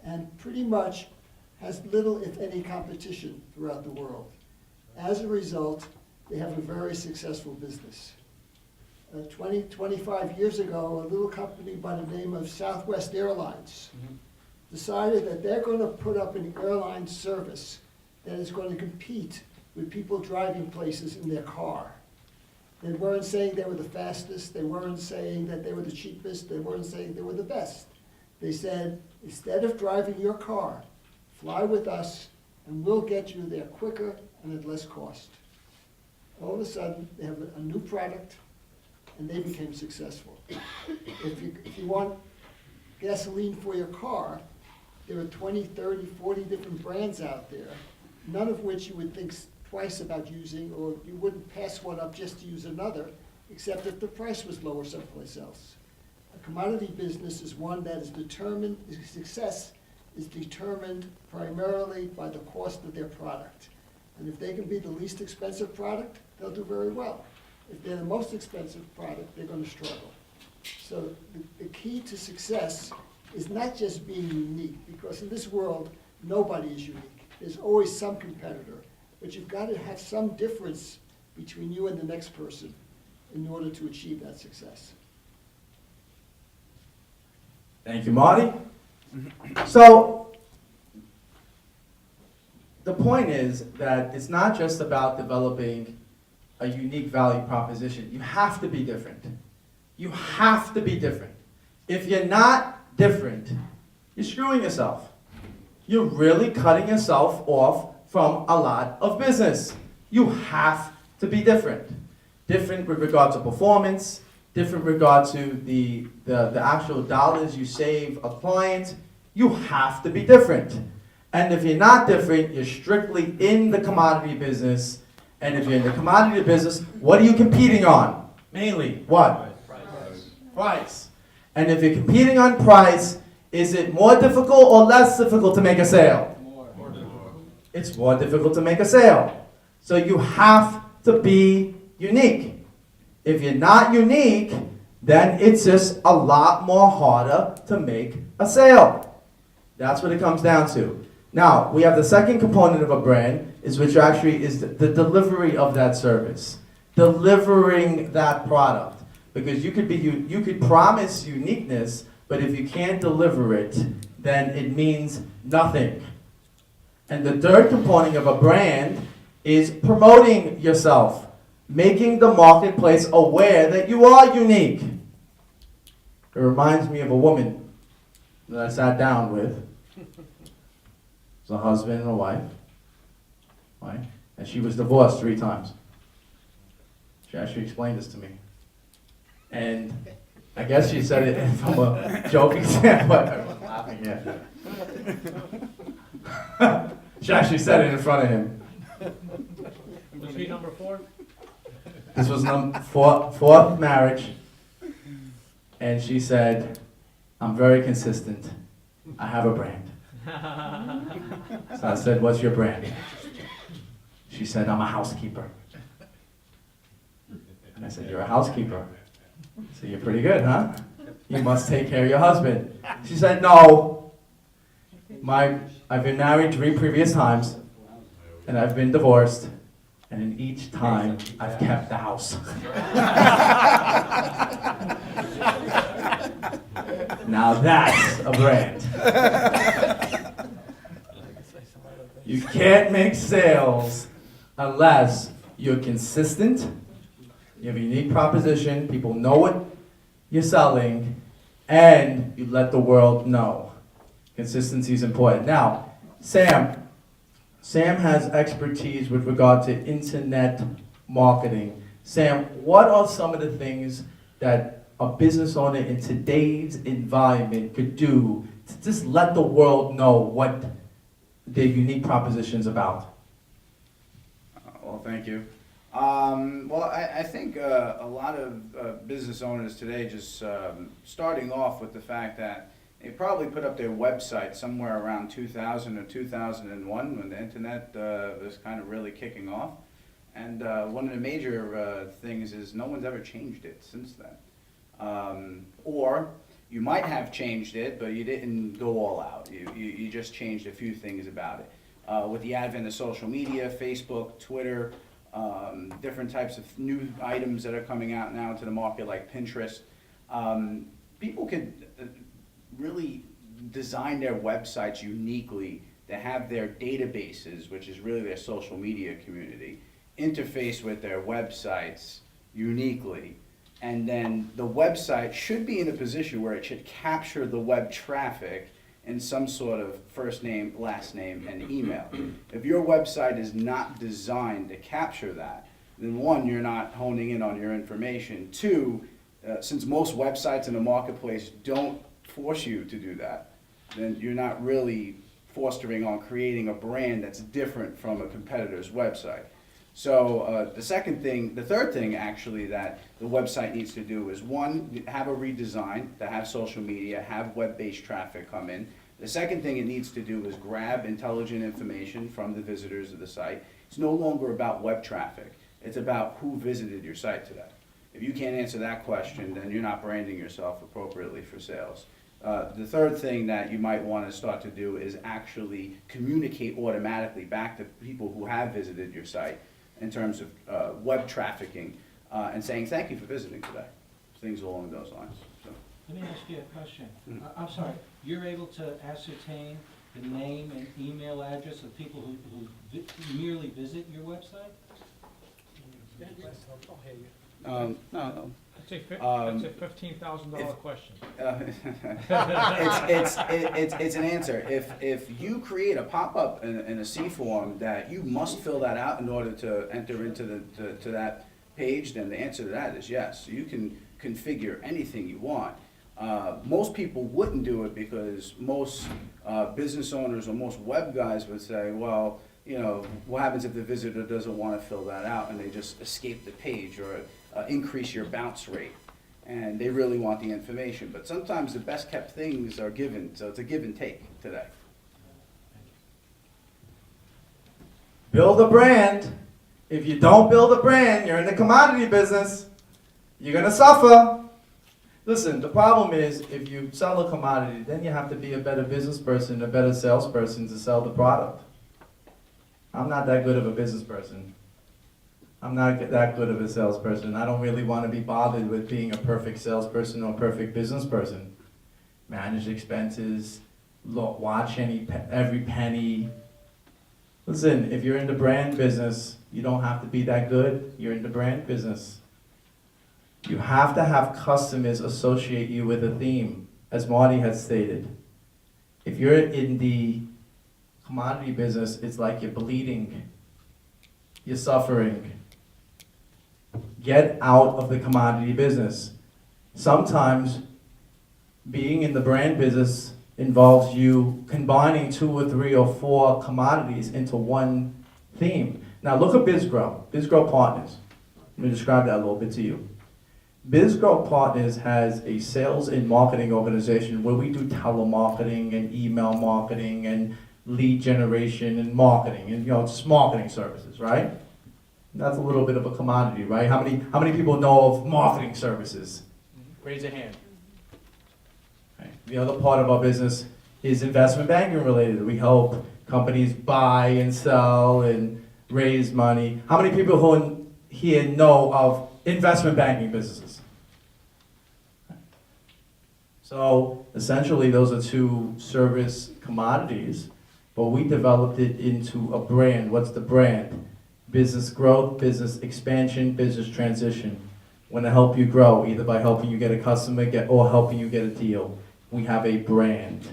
and pretty much has little, if any, competition throughout the world. As a result, they have a very successful business. 25 years ago, a little company by the name of Southwest Airlines decided that they're going to put up an airline service that is going to compete with people driving places in their car. They weren't saying they were the fastest, they weren't saying that they were the cheapest, they weren't saying they were the best. They said, instead of driving your car, fly with us and we'll get you there quicker and at less cost. All of a sudden, they have a new product and they became successful. If you want gasoline for your car, there are 20, 30, 40 different brands out there, none of which you would think twice about using, or you wouldn't pass one up just to use another, except if the price was lower someplace else. A commodity business is one that is determined, success is determined primarily by the cost of their product. And if they can be the least expensive product, they'll do very well. If they're the most expensive product, they're going to struggle. So the key to success is not just being unique, because in this world, nobody is unique. There's always some competitor, but you've got to have some difference between you and the next person in order to achieve that success.
Thank you, Marty. So, the point is that it's not just about developing a unique value proposition. You have to be different. You have to be different. If you're not different, you're screwing yourself. You're really cutting yourself off from a lot of business. You have to be different. Different with regard to performance, different with regard to the actual dollars you save a client. You have to be different. And if you're not different, you're strictly in the commodity business. And if you're in the commodity business, what are you competing on? Mainly, what? Price. And if you're competing on price, is it more difficult or less difficult to make a sale?
More difficult.
It's more difficult to make a sale. So you have to be unique. If you're not unique, then it's just a lot more harder to make a sale. That's what it comes down to. Now, we have the second component of a brand, which actually is the delivery of that service, delivering that product. Because you could promise uniqueness, but if you can't deliver it, then it means nothing. And the third component of a brand is promoting yourself, making the marketplace aware that you are unique. It reminds me of a woman that I sat down with. It's a husband and a wife, right? And she was divorced 3 times. She actually explained this to me. And I guess she said it from a joking standpoint. Everyone's laughing here. She actually said it in front of him.
Was he number 4?
This was fourth marriage. And she said, I'm very consistent. I have a brand. So I said, what's your brand? She said, I'm a housekeeper. And I said, you're a housekeeper? So you're pretty good, huh? You must take care of your husband. She said, no. I've been married 3 previous times, and I've been divorced, and in each time, I've kept the house. Now that's a brand. You can't make sales unless you're consistent, you have a unique proposition, people know what you're selling, and you let the world know. Consistency is important. Now, Sam has expertise with regard to internet marketing. Sam, what are some of the things that a business owner in today's environment could do to just let the world know what their unique proposition is about?
Well, thank you. Well, I think a lot of business owners today just starting off with the fact that they probably put up their website somewhere around 2000 or 2001 when the internet was kind of really kicking off. And one of the major things is no one's ever changed it since then. Or you might have changed it, but you didn't go all out. You just changed a few things about it. With the advent of social media, Facebook, Twitter, different types of new items that are coming out now into the market like Pinterest, people could really design their websites uniquely to have their databases, which is really their social media community, interface with their websites uniquely. And then the website should be in a position where it should capture the web traffic in some sort of first name, last name, and email. If your website is not designed to capture that, then 1, you're not honing in on your information. 2, since most websites in the marketplace don't force you to do that, then you're not really fostering on creating a brand that's different from a competitor's website. So the third thing actually that the website needs to do is 1, have a redesign to have social media, have web-based traffic come in. The second thing it needs to do is grab intelligent information from the visitors of the site. It's no longer about web traffic. It's about who visited your site today. If you can't answer that question, then you're not branding yourself appropriately for sales. The third thing that you might want to start to do is actually communicate automatically back to people who have visited your site in terms of web trafficking and saying thank you for visiting today. Things along those lines. So.
Let me ask you a question. I'm sorry, you're able to ascertain the name and email address of people who merely visit your website?
No.
That's a $15,000 question.
It's an answer. If you create a pop-up in a C form that you must fill that out in order to enter into to that page, then the answer to that is yes. You can configure anything you want. Most people wouldn't do it because most business owners or most web guys would say, well, you know, what happens if the visitor doesn't want to fill that out and they just escape the page or increase your bounce rate? And they really want the information. But sometimes the best kept things are given, so it's a give and take today.
Build a brand. If you don't build a brand, you're in the commodity business. You're going to suffer. Listen, the problem is if you sell a commodity, then you have to be a better business person, a better salesperson to sell the product. I'm not that good of a business person. I'm not that good of a salesperson. I don't really want to be bothered with being a perfect salesperson or a perfect business person. Manage expenses, watch every penny. Listen, if you're in the brand business, you don't have to be that good. You're in the brand business. You have to have customers associate you with a theme, as Marty has stated. If you're in the commodity business, it's like you're bleeding. You're suffering. Get out of the commodity business. Sometimes being in the brand business involves you combining 2 or 3 or 4 commodities into one theme. Now look at BizGro Partners. Let me describe that a little bit to you. BizGro Partners has a sales and marketing organization where we do telemarketing and email marketing and lead generation and marketing, and it's marketing services, right? That's a little bit of a commodity, right? How many people know of marketing services? Raise your hand. Okay. The other part of our business is investment banking related. We help companies buy and sell and raise money. How many people who here know of investment banking businesses? So essentially those are 2 service commodities, but we developed it into a brand. What's the brand? Business growth, business expansion, business transition. We want to help you grow, either by helping you get a customer or helping you get a deal. We have a brand.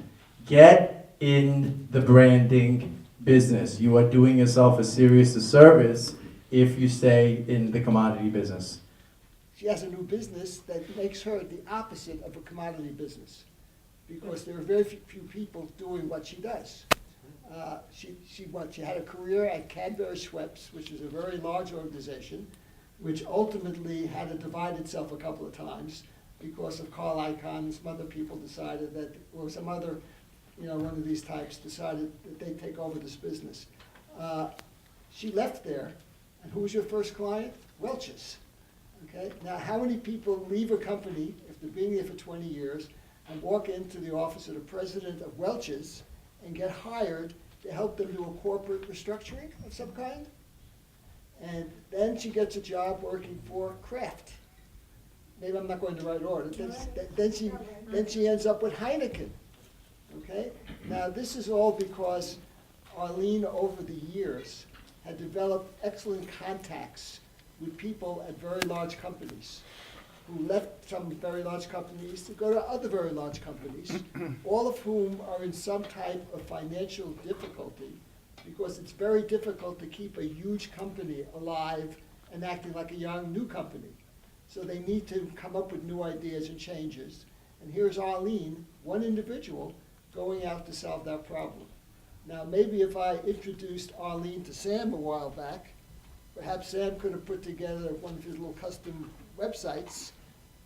Get in the branding business. You are doing yourself a serious disservice if you stay in the commodity business.
She has a new business that makes her the opposite of a commodity business, because there are very few people doing what she does. She had a career at Cadbury Schweppes, which is a very large organization, which ultimately had to divide itself a couple of times because of Carl Icahn and some other people decided that, or some other, one of these types decided that they'd take over this business. She left there, and who was your first client? Welch's. Okay. Now, how many people leave a company after being there for 20 years and walk into the office of the president of Welch's and get hired to help them do a corporate restructuring of some kind? And then she gets a job working for Kraft. Maybe I'm not going in the right order. Then she ends up with Heineken. Okay? Now, this is all because Arlene, over the years, had developed excellent contacts with people at very large companies who left some very large companies to go to other very large companies, all of whom are in some type of financial difficulty, because it's very difficult to keep a huge company alive and acting like a young new company. So they need to come up with new ideas and changes. And here's Arlene, one individual, going out to solve that problem. Now, maybe if I introduced Arlene to Sam a while back, perhaps Sam could have put together one of his little custom websites,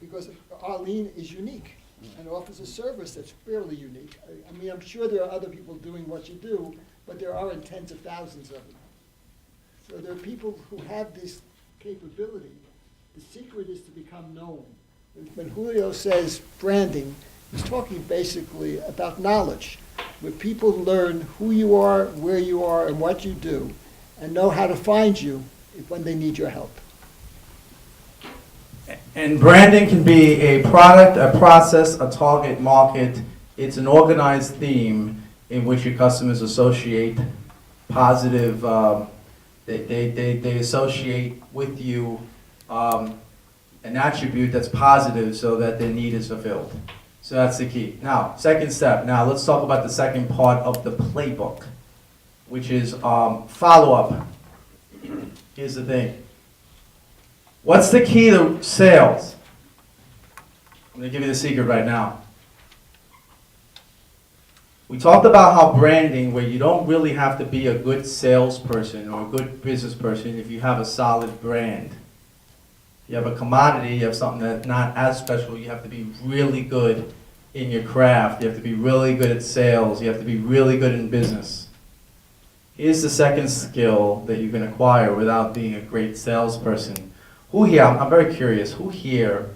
because Arlene is unique and offers a service that's fairly unique. I mean, I'm sure there are other people doing what you do, but there aren't tens of thousands of them. So there are people who have this capability. The secret is to become known. When Julio says branding, he's talking basically about knowledge, where people learn who you are, where you are, and what you do, and know how to find you when they need your help.
And branding can be a product, a process, a target market. It's an organized theme in which your customers associate positive, they associate with you an attribute that's positive so that their need is fulfilled. So that's the key. Now, second step. Now let's talk about the second part of the playbook, which is follow-up. Here's the thing. What's the key to sales? I'm going to give you the secret right now. We talked about how branding, where you don't really have to be a good salesperson or a good business person if you have a solid brand. You have a commodity, you have something that's not as special, you have to be really good in your craft, you have to be really good at sales, you have to be really good in business. Here's the second skill that you can acquire without being a great salesperson. Who here, I'm very curious, who here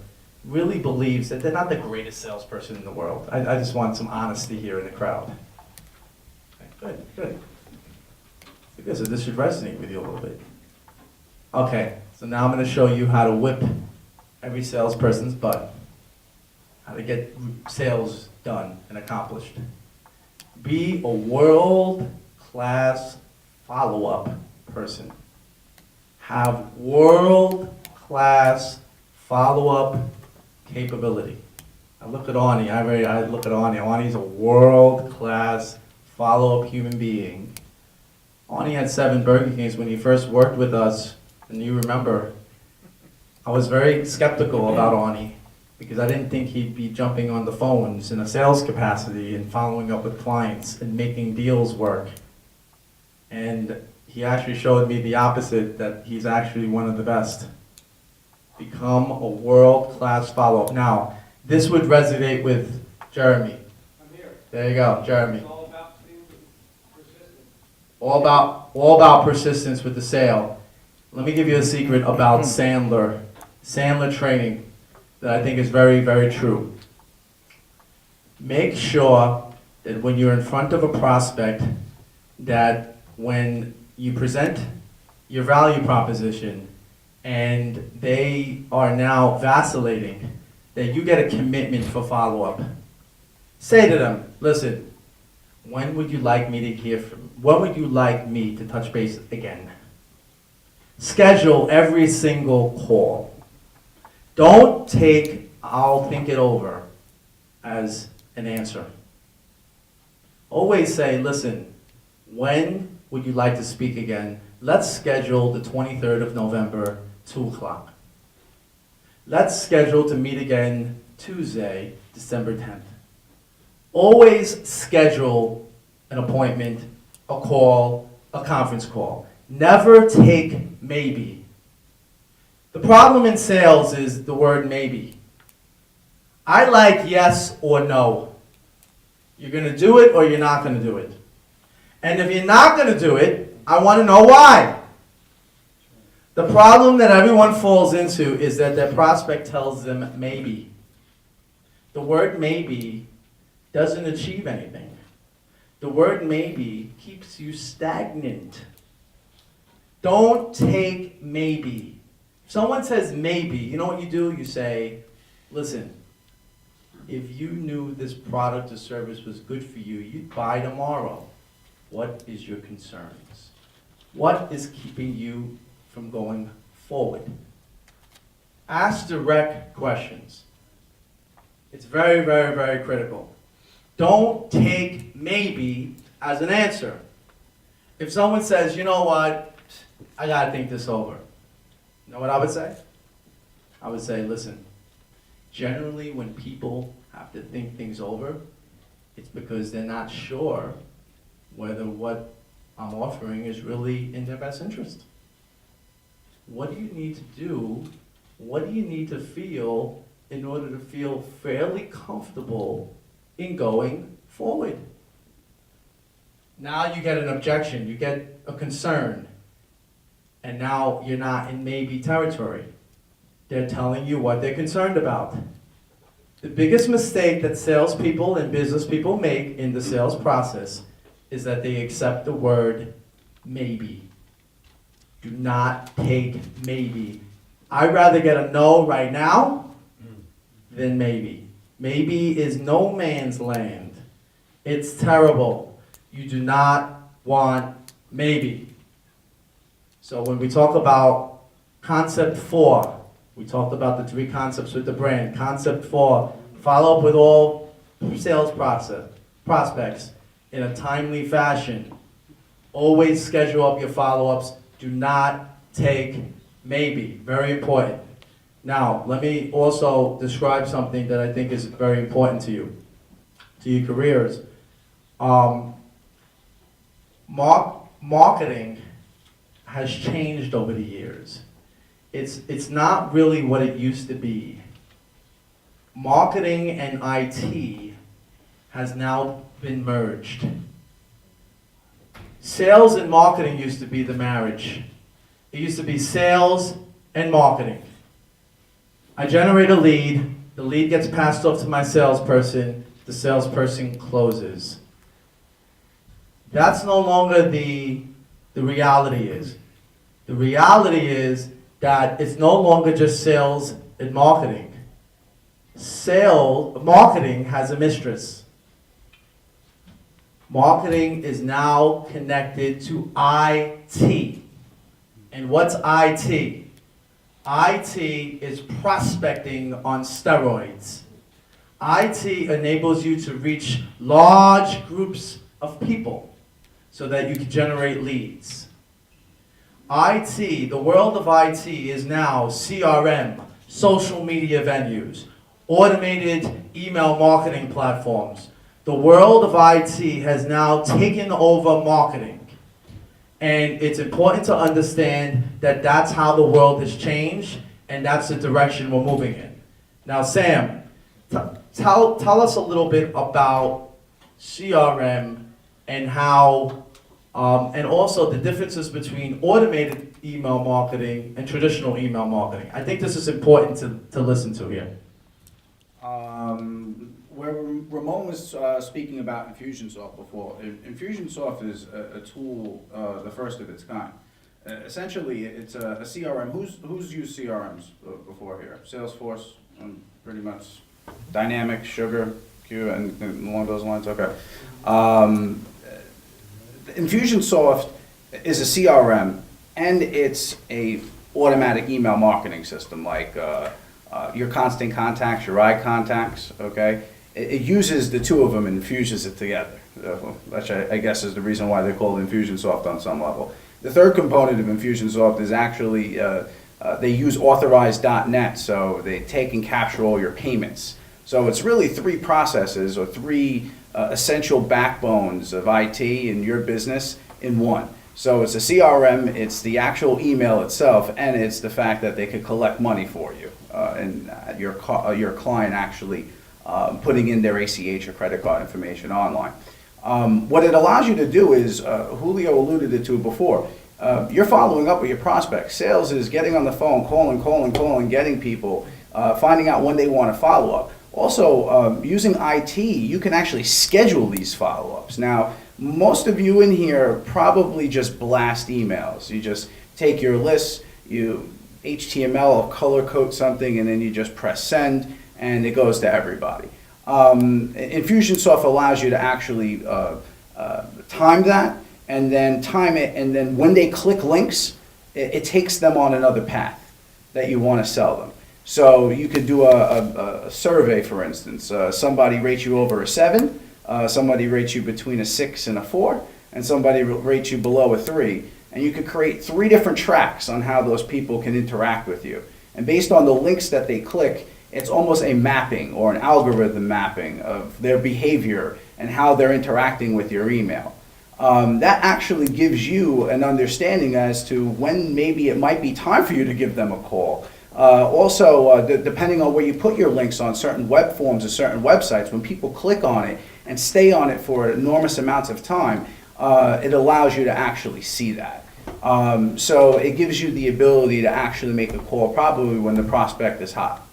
really believes that they're not the greatest salesperson in the world. I just want some honesty here in the crowd. Okay, good. Good, so this should resonate with you a little bit. Okay, so now I'm going to show you how to whip every salesperson's butt, how to get sales done and accomplished. Be a world-class follow-up person. Have world-class follow-up capability. I look at Ani, I look at Ani. Ani's a world-class follow-up human being. Ani had 7 Burger Kings when he first worked with us, and you remember, I was very skeptical about Ani because I didn't think he'd be jumping on the phones in a sales capacity and following up with clients and making deals work. And he actually showed me the opposite, that he's actually one of the best. Become a world-class follow-up. Now, this would resonate with Jeremy.
I'm here.
There you go, Jeremy.
It's all about being persistent.
All about persistence with the sale. Let me give you a secret about Sandler training that I think is very, very true. Make sure that when you're in front of a prospect, that when you present your value proposition and they are now vacillating, that you get a commitment for follow-up. Say to them, listen, when would you like me to hear from, when would you like me to touch base again? Schedule every single call. Don't take, I'll think it over, as an answer. Always say, listen, when would you like to speak again? Let's schedule the 23rd of November, 2 o'clock. Let's schedule to meet again Tuesday, December 10th. Always schedule an appointment, a call, a conference call. Never take maybe. The problem in sales is the word maybe. I like yes or no. You're going to do it or you're not going to do it. And if you're not going to do it, I want to know why. The problem that everyone falls into is that their prospect tells them maybe. The word maybe doesn't achieve anything. The word maybe keeps you stagnant. Don't take maybe. If someone says maybe, you know what you do? You say, listen, if you knew this product or service was good for you, you'd buy tomorrow. What is your concerns? What is keeping you from going forward? Ask direct questions. It's very, very, very critical. Don't take maybe as an answer. If someone says, you know what, I gotta think this over. You know what I would say? I would say, listen, generally when people have to think things over, it's because they're not sure whether what I'm offering is really in their best interest. What do you need to do? What do you need to feel in order to feel fairly comfortable in going forward? Now you get an objection, you get a concern, and now you're not in maybe territory. They're telling you what they're concerned about. The biggest mistake that salespeople and business people make in the sales process is that they accept the word maybe. Do not take maybe. I'd rather get a no right now than maybe. Maybe is no man's land. It's terrible. You do not want maybe. So when we talk about concept 4, we talked about the 3 concepts with the brand. Concept 4, follow up with all sales prospects in a timely fashion. Always schedule up your follow-ups. Do not take maybe. Very important. Now, let me also describe something that I think is very important to you, to your careers. Marketing has changed over the years. It's not really what it used to be. Marketing and IT has now been merged. Sales and marketing used to be the marriage. It used to be sales and marketing. I generate a lead, the lead gets passed off to my salesperson, the salesperson closes. That's no longer the reality is. The reality is that it's no longer just sales and marketing. Marketing has a mistress. Marketing is now connected to IT. And what's IT? IT is prospecting on steroids. IT enables you to reach large groups of people so that you can generate leads. IT, the world of IT is now CRM, social media venues, automated email marketing platforms. The world of IT has now taken over marketing. And it's important to understand that that's how the world has changed, and that's the direction we're moving in. Now, Sam, tell us a little bit about CRM and how, and also the differences between automated email marketing and traditional email marketing. I think this is important to listen to here.
Where Ramon was speaking about Infusionsoft before, Infusionsoft is a tool, the first of its kind. Essentially, it's a CRM. Who's used CRMs before here? Salesforce, pretty much. Dynamic, Sugar, Q, and along those lines. Okay. Infusionsoft is a CRM, and it's a automatic email marketing system like your Constant Contacts, your iContacts. Okay. It uses the two of them and fuses it together, which I guess is the reason why they're called Infusionsoft on some level. The third component of Infusionsoft is actually, they use authorized.net, so they take and capture all your payments. So it's really three processes or three essential backbones of IT in your business in one. So it's a CRM, it's the actual email itself, and it's the fact that they could collect money for you, and your client actually putting in their ACH or credit card information online. What it allows you to do is, Julio alluded to it before, you're following up with your prospects. Sales is getting on the phone, calling, getting people, finding out when they want to follow up. Also, using IT, you can actually schedule these follow-ups. Now, most of you in here probably just blast emails. You just take your list, you HTML or color code something, and then you just press send, and it goes to everybody. Infusionsoft allows you to actually time that, and then time it, and then when they click links, it takes them on another path that you want to sell them. So you could do a survey, for instance. Somebody rates you over a 7, somebody rates you between a 6 and a 4, and somebody rates you below a 3. And you could create 3 different tracks on how those people can interact with you. And based on the links that they click, it's almost a mapping or an algorithm mapping of their behavior and how they're interacting with your email. That actually gives you an understanding as to when maybe it might be time for you to give them a call. Also, depending on where you put your links on certain web forms or certain websites, when people click on it and stay on it for enormous amounts of time, it allows you to actually see that. So it gives you the ability to actually make a call probably when the prospect is hot.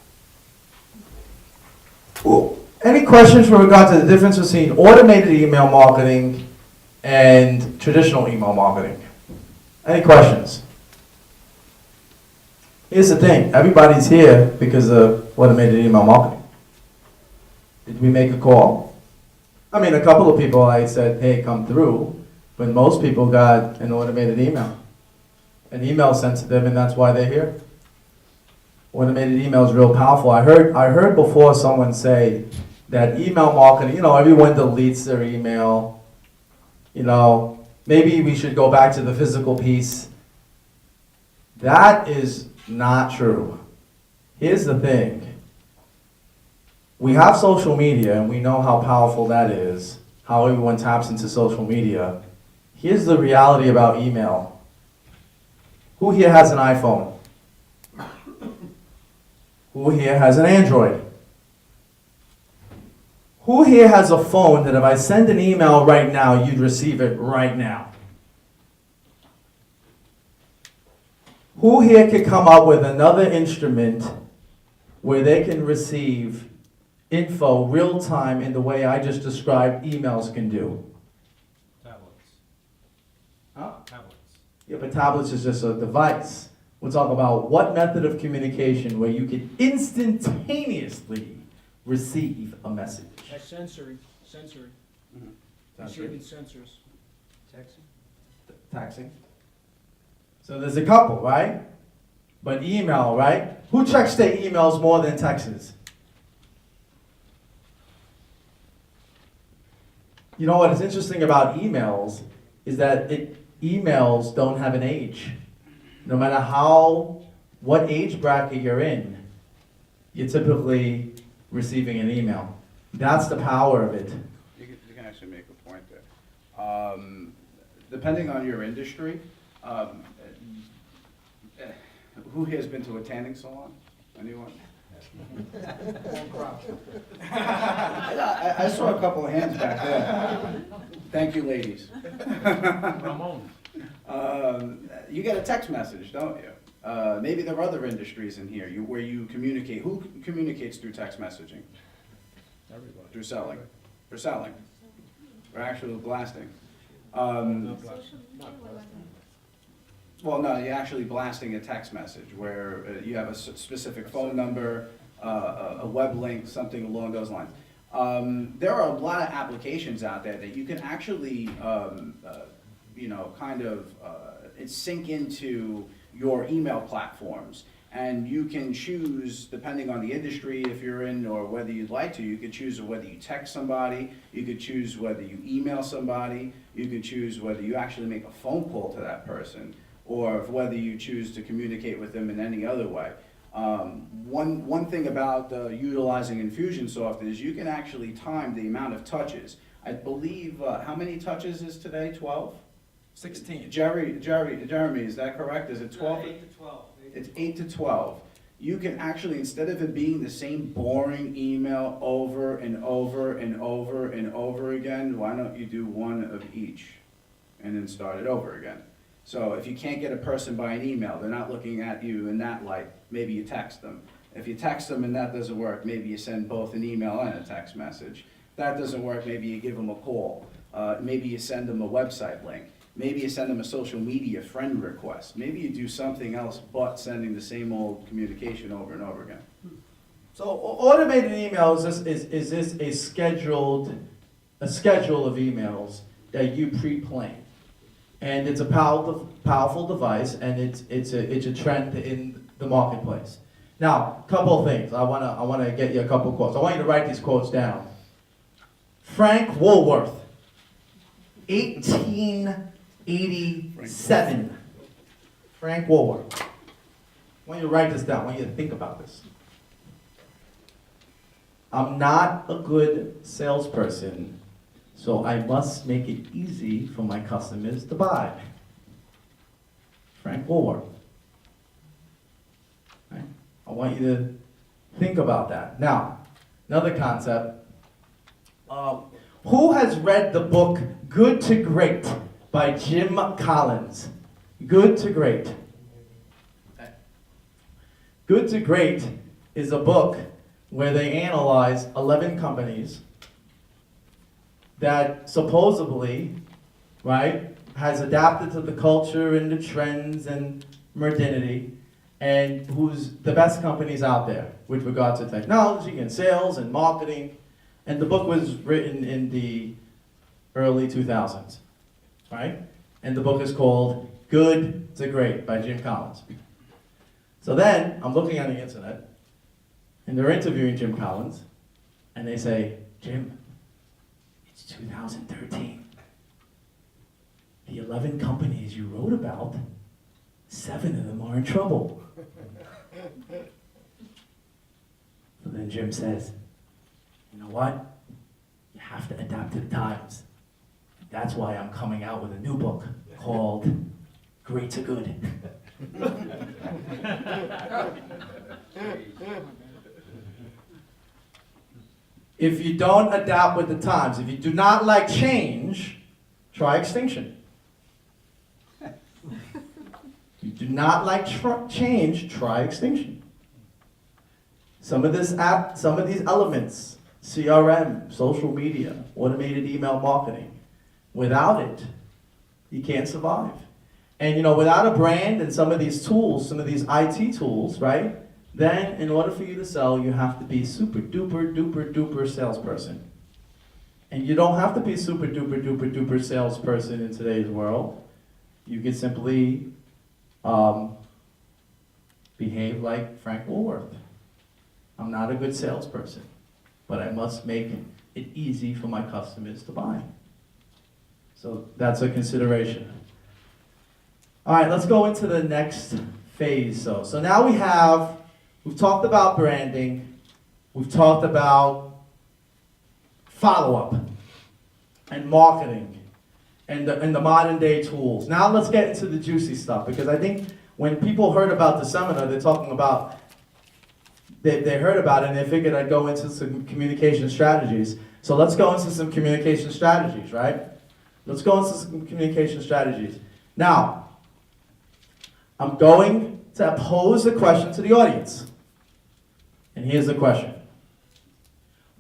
Cool. Any questions with regard to the difference between automated email marketing and traditional email marketing? Any questions? Here's the thing, everybody's here because of automated email marketing. Did we make a call? I mean, a couple of people I said, hey, come through, but most people got an automated email. An email sent to them, and that's why they're here. Automated email is real powerful. I heard before someone say that email marketing, everyone deletes their email. Maybe we should go back to the physical piece. That is not true. Here's the thing. We have social media, and we know how powerful that is, how everyone taps into social media. Here's the reality about email. Who here has an iPhone? Who here has an Android? Who here has a phone that if I send an email right now, you'd receive it right now? Who here could come up with another instrument where they can receive info real time in the way I just described emails can do.
Tablets.
Huh?
Tablets.
Yeah, but tablets is just a device. We'll talk about what method of communication where you can instantaneously receive a message.
Like sensory. Receiving sensors.
Texting. So there's a couple, right? But email, right? Who checks their emails more than texts? You know what is interesting about emails is that emails don't have an age. No matter what age bracket you're in, you're typically receiving an email. That's the power of it.
You can actually make a point there. Depending on your industry, who here has been to a tanning salon? Anyone? I saw a couple of hands back there. Thank you, ladies.
Ramon.
You get a text message, don't you? Maybe there are other industries in here where you communicate. Who communicates through text messaging?
Everybody.
Through selling. For selling. For actual blasting. Well, no, you're actually blasting a text message where you have a specific phone number, a web link, something along those lines. There are a lot of applications out there that you can actually, sync into your email platforms. And you can choose, depending on the industry if you're in or whether you'd like to, you could choose whether you text somebody, you could choose whether you email somebody, you could choose whether you actually make a phone call to that person, or whether you choose to communicate with them in any other way. One thing about utilizing Infusionsoft is you can actually time the amount of touches. I believe, how many touches is today, 12?
16.
Jeremy, is that correct? Is it 12?
8 to 12.
It's 8 to 12. You can actually, instead of it being the same boring email over and over and over and over again, why don't you do one of each and then start it over again? So if you can't get a person by an email, they're not looking at you in that light, maybe you text them. If you text them and that doesn't work, maybe you send both an email and a text message. If that doesn't work, maybe you give them a call. Maybe you send them a website link. Maybe you send them a social media friend request. Maybe you do something else but sending the same old communication over and over again.
So automated emails is this a schedule of emails that you pre-plan. And it's a powerful device, and it's a trend in the marketplace. Now, a couple of things. I wanna get you a couple of quotes. I want you to write these quotes down. Frank Woolworth, 1887. Frank Woolworth. I want you to write this down. I want you to think about this. I'm not a good salesperson, so I must make it easy for my customers to buy. Frank Woolworth. Right? I want you to think about that. Now, another concept. Who has read the book Good to Great by Jim Collins? Good to Great. Good to Great is a book where they analyze 11 companies that supposedly, right, has adapted to the culture and the trends and modernity, and who's the best companies out there with regard to technology and sales and marketing. And the book was written in the early 2000s, right? And the book is called Good to Great by Jim Collins. So then, I'm looking on the internet, and they're interviewing Jim Collins, and they say, Jim, it's 2013. The 11 companies you wrote about, 7 of them are in trouble. So then Jim says, you know what? You have to adapt to the times. That's why I'm coming out with a new book called Great to Good. If you don't adapt with the times, if you do not like change, try extinction. If you do not like change, try extinction. some of these elements, CRM, social media, automated email marketing, without it, you can't survive. And without a brand and some of these tools, some of these IT tools, right? Then in order for you to sell, you have to be super duper duper duper salesperson. And you don't have to be super duper duper duper salesperson in today's world. You can simply behave like Frank Woolworth. I'm not a good salesperson, but I must make it easy for my customers to buy. So that's a consideration. All right, let's go into the next phase. So now we've talked about branding, we've talked about follow-up and marketing and the modern day tools. Now let's get into the juicy stuff, because I think when people heard about the seminar, they're talking about, they heard about it and they figured I'd go into some communication strategies. So let's go into some communication strategies, right? Let's go into some communication strategies. Now, I'm going to pose a question to the audience. And here's the question.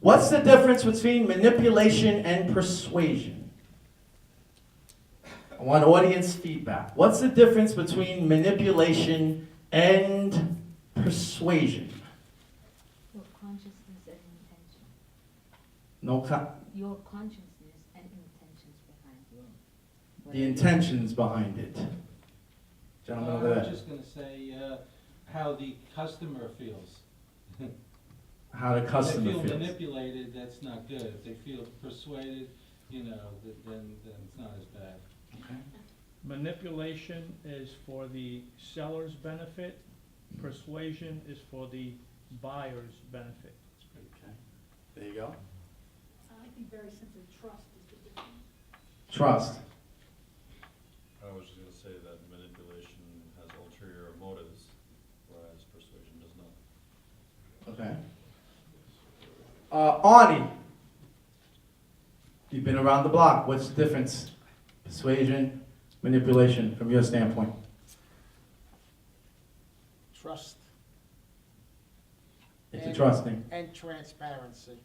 What's the difference between manipulation and persuasion? I want audience feedback. What's the difference between manipulation and persuasion?
Your consciousness and intention.
No,
Your consciousness and intentions behind it.
the intentions behind it. Gentlemen over
I
there.
was just going to say how the customer feels.
How the customer
If they feel
feels.
manipulated, that's not good. If they feel persuaded, then it's not as bad.
Okay.
Manipulation is for the seller's benefit. Persuasion is for the buyer's benefit.
Okay. There you go.
I think very simply, trust is the difference.
Trust.
I was just going to say that manipulation has ulterior motives, whereas persuasion does not.
Okay. Arnie, you've been around the block. What's the difference? Persuasion, manipulation, from your standpoint.
Trust.
It's
and-
a trust thing.
And transparency.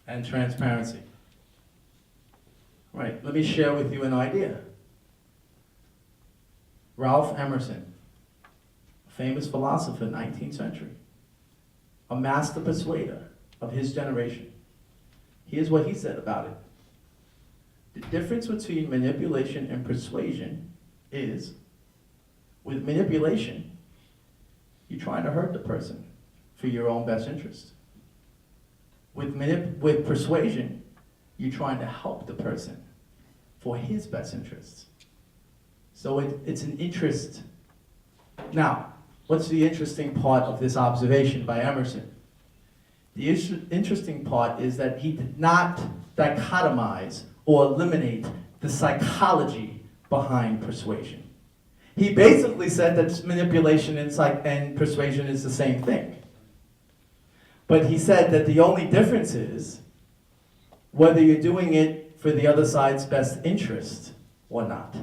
And transparency. Right, let me share with you an idea. Ralph Emerson, a famous philosopher, 19th century, a master persuader of his generation. Here's what he said about it. The difference between manipulation and persuasion is, with manipulation, you're trying to hurt the person for your own best interest. With persuasion, you're trying to help the person for his best interests. So it's an interest. Now, what's the interesting part of this observation by Emerson? The interesting part is that he did not dichotomize or eliminate the psychology behind persuasion. He basically said that manipulation and persuasion is the same thing. But he said that the only difference is whether you're doing it for the other side's best interest or not.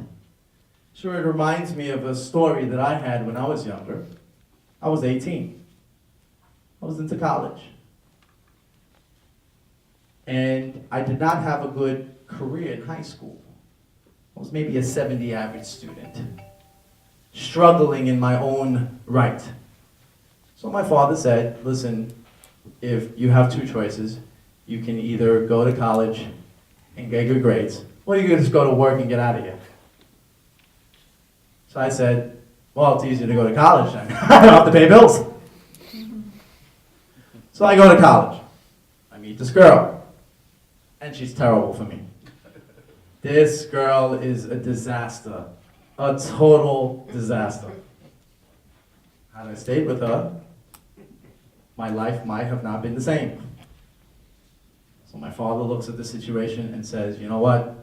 Sure, it reminds me of a story that I had when I was younger. I was 18. I was into college. And I did not have a good career in high school. I was maybe a 70 average student, struggling in my own right. So my father said, listen, if you have two choices, you can either go to college and get good grades, or you can just go to work and get out of here. So I said, well, it's easier to go to college then. I don't have to pay bills. So I go to college. I meet this girl, and she's terrible for me. This girl is a disaster, a total disaster. Had I stayed with her, my life might have not been the same. So my father looks at the situation and says, you know what?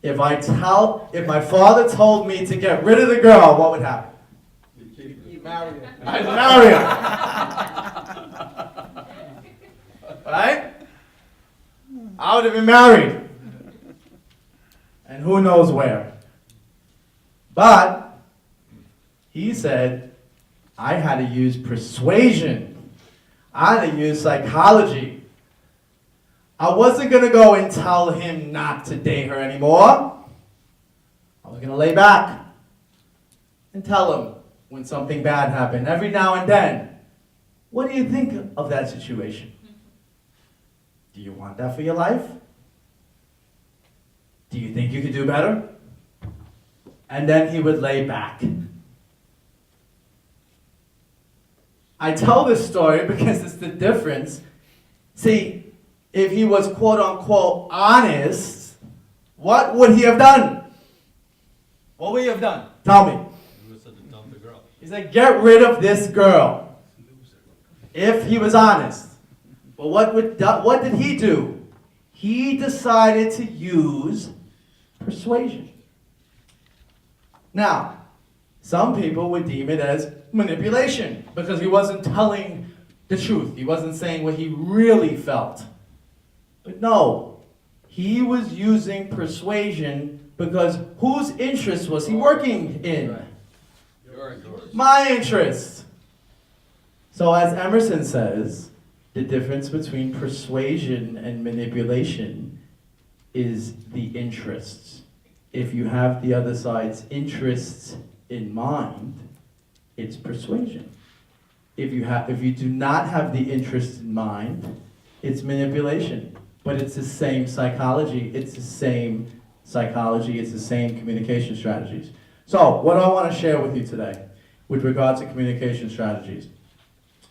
If my father told me to get rid of the girl, what would happen?
You marry her.
I'd marry her. Right? I would have been married. And who knows where. But he said, I had to use persuasion. I had to use psychology. I wasn't going to go and tell him not to date her anymore. I was going to lay back and tell him when something bad happened every now and then. What do you think of that situation? Do you want that for your life? Do you think you could do better? And then he would lay back. I tell this story because it's the difference. See, if he was quote unquote honest, what would he have done? What would he have done? Tell me.
He was said to dump the girl.
He said, get rid of this girl. If he was honest. But what did he do? He decided to use persuasion. Now, some people would deem it as manipulation because he wasn't telling the truth. He wasn't saying what he really felt. But no, he was using persuasion because whose interest was he working in?
Yours.
My interest. So as Emerson says, the difference between persuasion and manipulation is the interests. If you have the other side's interests in mind, it's persuasion. If you do not have the interest in mind, it's manipulation. But it's the same psychology, it's the same communication strategies. So, what I want to share with you today with regards to communication strategies.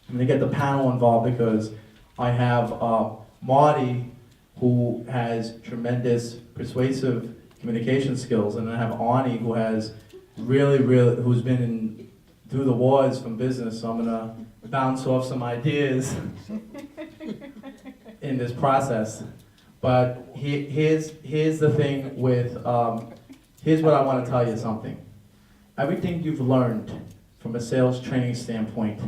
I'm going to get the panel involved because I have Marty, who has tremendous persuasive communication skills, and I have Arnie, who has who's been through the wars from business. So I'm going to bounce off some ideas in this process. But here's the thing with, here's what I want to tell you something. Everything you've learned from a sales training standpoint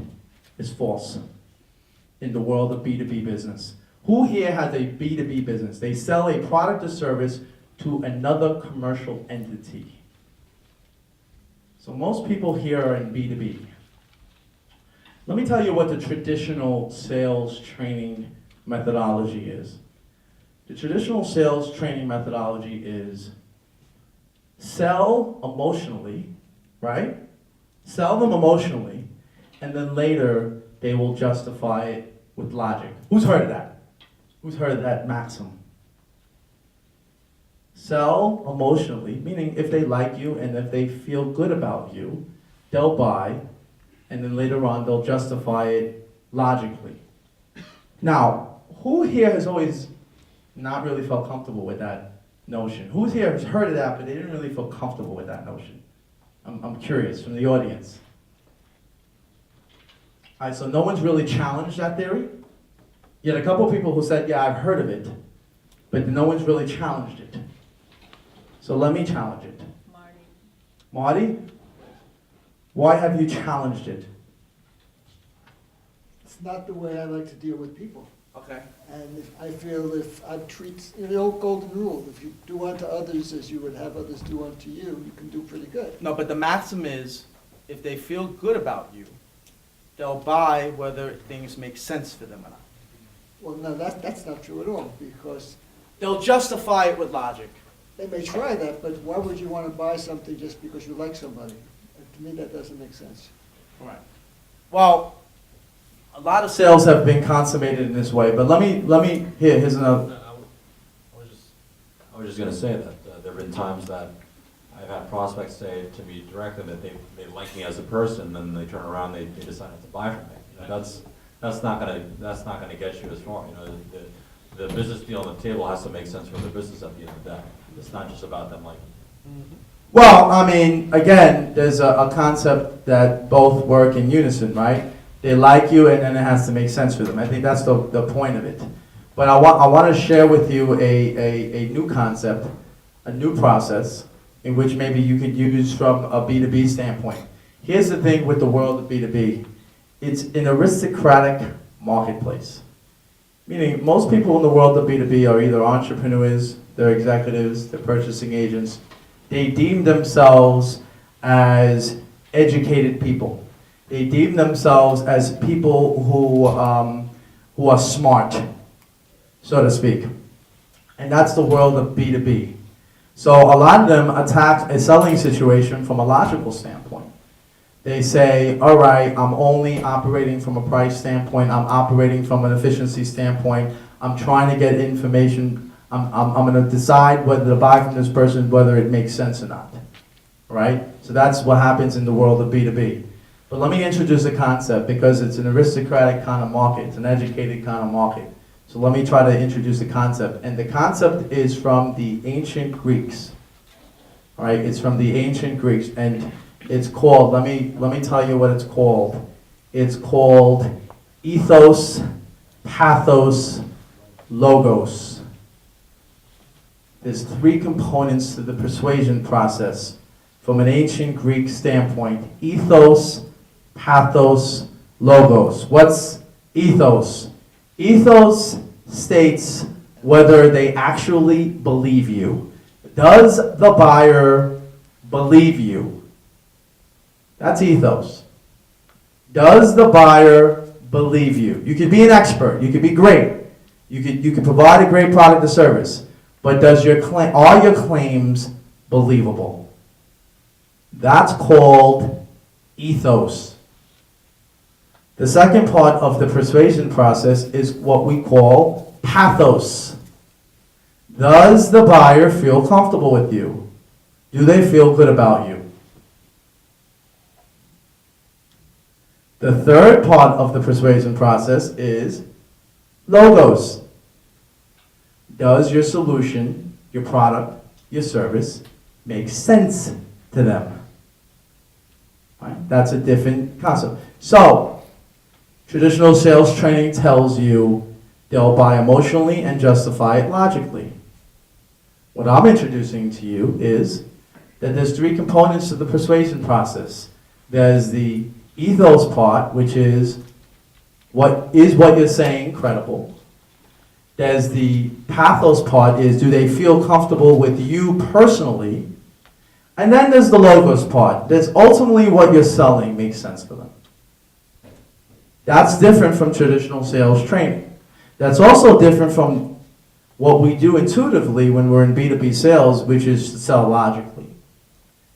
is false in the world of B2B business. Who here has a B2B business? They sell a product or service to another commercial entity. So most people here are in B2B. Let me tell you what the traditional sales training methodology is. The traditional sales training methodology is sell emotionally, right? Sell them emotionally, and then later they will justify it with logic. Who's heard of that? Who's heard of that maxim? Sell emotionally, meaning if they like you and if they feel good about you, they'll buy, and then later on they'll justify it logically. Now, who here has always not really felt comfortable with that notion? Who's here has heard of that, but they didn't really feel comfortable with that notion? I'm curious from the audience. All right, so no one's really challenged that theory? Yet a couple people who said, yeah, I've heard of it, but no one's really challenged it. So let me challenge it. Marty, why have you challenged it?
It's not the way I like to deal with people.
Okay.
And I feel if I treat, the old golden rule, if you do unto others as you would have others do unto you, you can do pretty good.
No, but the maxim is, if they feel good about you, they'll buy whether things make sense for them or not.
Well, no, that's not true at all, because
They'll justify it with logic.
they may try that, but why would you want to buy something just because you like somebody? To me, that doesn't make sense.
Right. Well, a lot of sales have been consummated in this way, but here's another.
I was just going to say that there have been times that I've had prospects say to me directly that they like me as a person, then they turn around, they decide not to buy from me. You know, that's not going to get you as far. You know, the business deal on the table has to make sense for the business at the end of the day. It's not just about them liking you.
Well, I mean, again, there's a concept that both work in unison, right? They like you, and then it has to make sense for them. I think that's the point of it. But I want to share with you a new concept, a new process, in which maybe you could use from a B2B standpoint. Here's the thing with the world of B2B. It's an aristocratic marketplace. Meaning, most people in the world of B2B are either entrepreneurs, they're executives, they're purchasing agents. They deem themselves as educated people. They deem themselves as people who are smart, so to speak. And that's the world of B2B. So a lot of them attack a selling situation from a logical standpoint. They say, all right, I'm only operating from a price standpoint, I'm operating from an efficiency standpoint, I'm trying to get information, I'm gonna decide whether to buy from this person, whether it makes sense or not, right? So that's what happens in the world of B2B. But let me introduce a concept because it's an aristocratic kind of market, it's an educated kind of market. So let me try to introduce a concept. And the concept is from the ancient Greeks. All right, it's from the ancient Greeks. And it's called, let me tell you what it's called. It's called ethos, pathos, logos. There's 3 components to the persuasion process from an ancient Greek standpoint. Ethos, pathos, logos. What's ethos? Ethos states whether they actually believe you. Does the buyer believe you? That's ethos. Does the buyer believe you? You could be an expert. You could be great. You could provide a great product or service. But are your claims believable? That's called ethos. The second part of the persuasion process is what we call pathos. Does the buyer feel comfortable with you? Do they feel good about you? The third part of the persuasion process is logos. Does your solution, your product, your service make sense to them? Right? That's a different concept. So, traditional sales training tells you they'll buy emotionally and justify it logically. What I'm introducing to you is that there's 3 components to the persuasion process. There's the ethos part, which is what you're saying credible. There's the pathos part, is do they feel comfortable with you personally? And then there's the logos part. That's ultimately what you're selling makes sense for them. That's different from traditional sales training. That's also different from what we do intuitively when we're in B2B sales, which is to sell logically.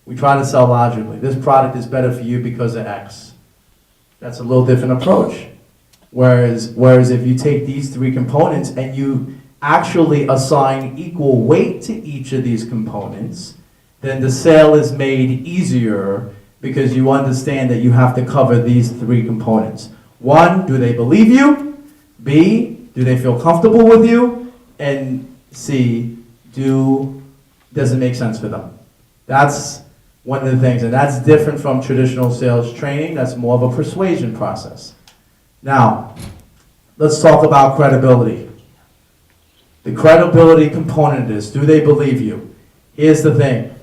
We try to sell logically. This product is better for you because of X. That's a little different approach. Whereas if you take these 3 components and you actually assign equal weight to each of these components, then the sale is made easier because you understand that you have to cover these 3 components. 1, do they believe you? B, do they feel comfortable with you? And C, does it make sense for them? That's one of the things, and that's different from traditional sales training. That's more of a persuasion process. Now, let's talk about credibility. The credibility component of this, do they believe you? Here's the thing.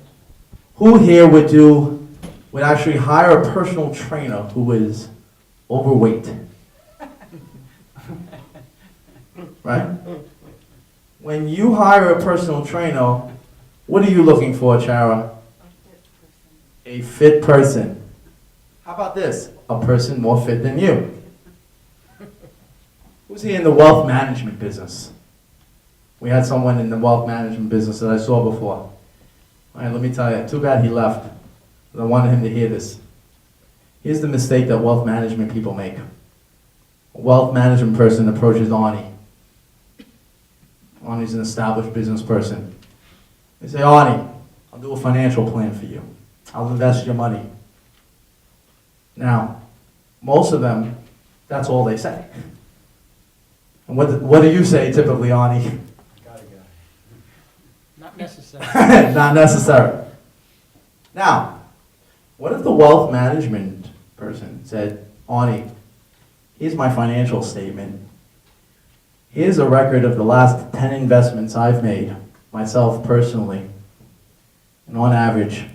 Who here would actually hire a personal trainer who is overweight? Right? When you hire a personal trainer, what are you looking for, Chara? A fit person. How about this? A person more fit than you. Who's here in the wealth management business? We had someone in the wealth management business that I saw before. All right, let me tell you, too bad he left. I wanted him to hear this. Here's the mistake that wealth management people make. A wealth management person approaches Arnie. Arnie's an established business person. They say, Arnie, I'll do a financial plan for you. I'll invest your money. Now, most of them, that's all they say. And what do you say typically, Arnie?
Not necessary.
Not necessary. Now, what if the wealth management person said, Arnie, here's my financial statement. Here's a record of the last 10 investments I've made, myself personally. And on average,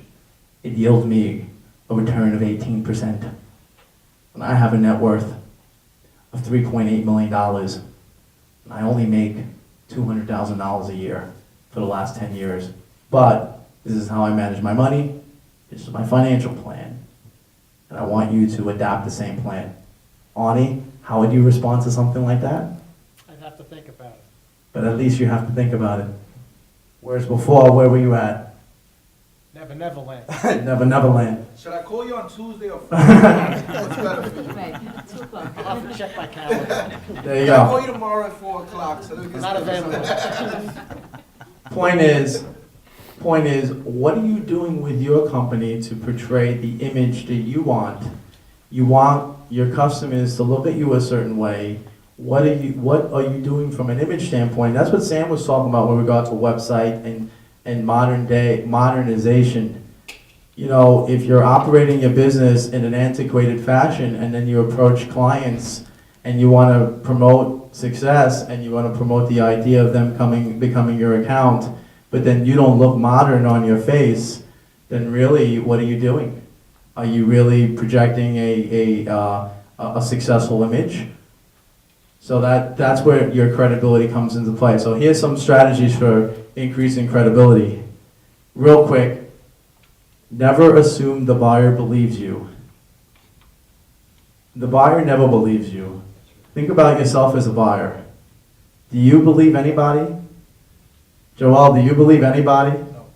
it yields me a return of 18%. And I have a net worth of $3.8 million. And I only make $200,000 a year for the last 10 years. But this is how I manage my money. This is my financial plan. and I want you to adapt the same plan. Arnie, how would you respond to something like that?
I'd have to think about it.
But at least you have to think about it. Whereas before, where were you at?
Never land.
Never land.
Should I call you on Tuesday or Friday? What's better for you?
Right, 2 o'clock.
I'll have to check my calendar.
There you
I'll call
go.
you tomorrow at 4 o'clock, so that we can.
Not available.
Point is, what are you doing with your company to portray the image that you want? You want your customers to look at you a certain way. What are you doing from an image standpoint? That's what Sam was talking about with regard to website and modern day modernization. You know, if you're operating your business in an antiquated fashion and then you approach clients and you want to promote success and you want to promote the idea of them becoming your account, but then you don't look modern on your face, then really, what are you doing? Are you really projecting a successful image? So that's where your credibility comes into play. So here's some strategies for increasing credibility. Real quick, never assume the buyer believes you. The buyer never believes you. Think about yourself as a buyer. Do you believe anybody? Joel, do you believe anybody? No.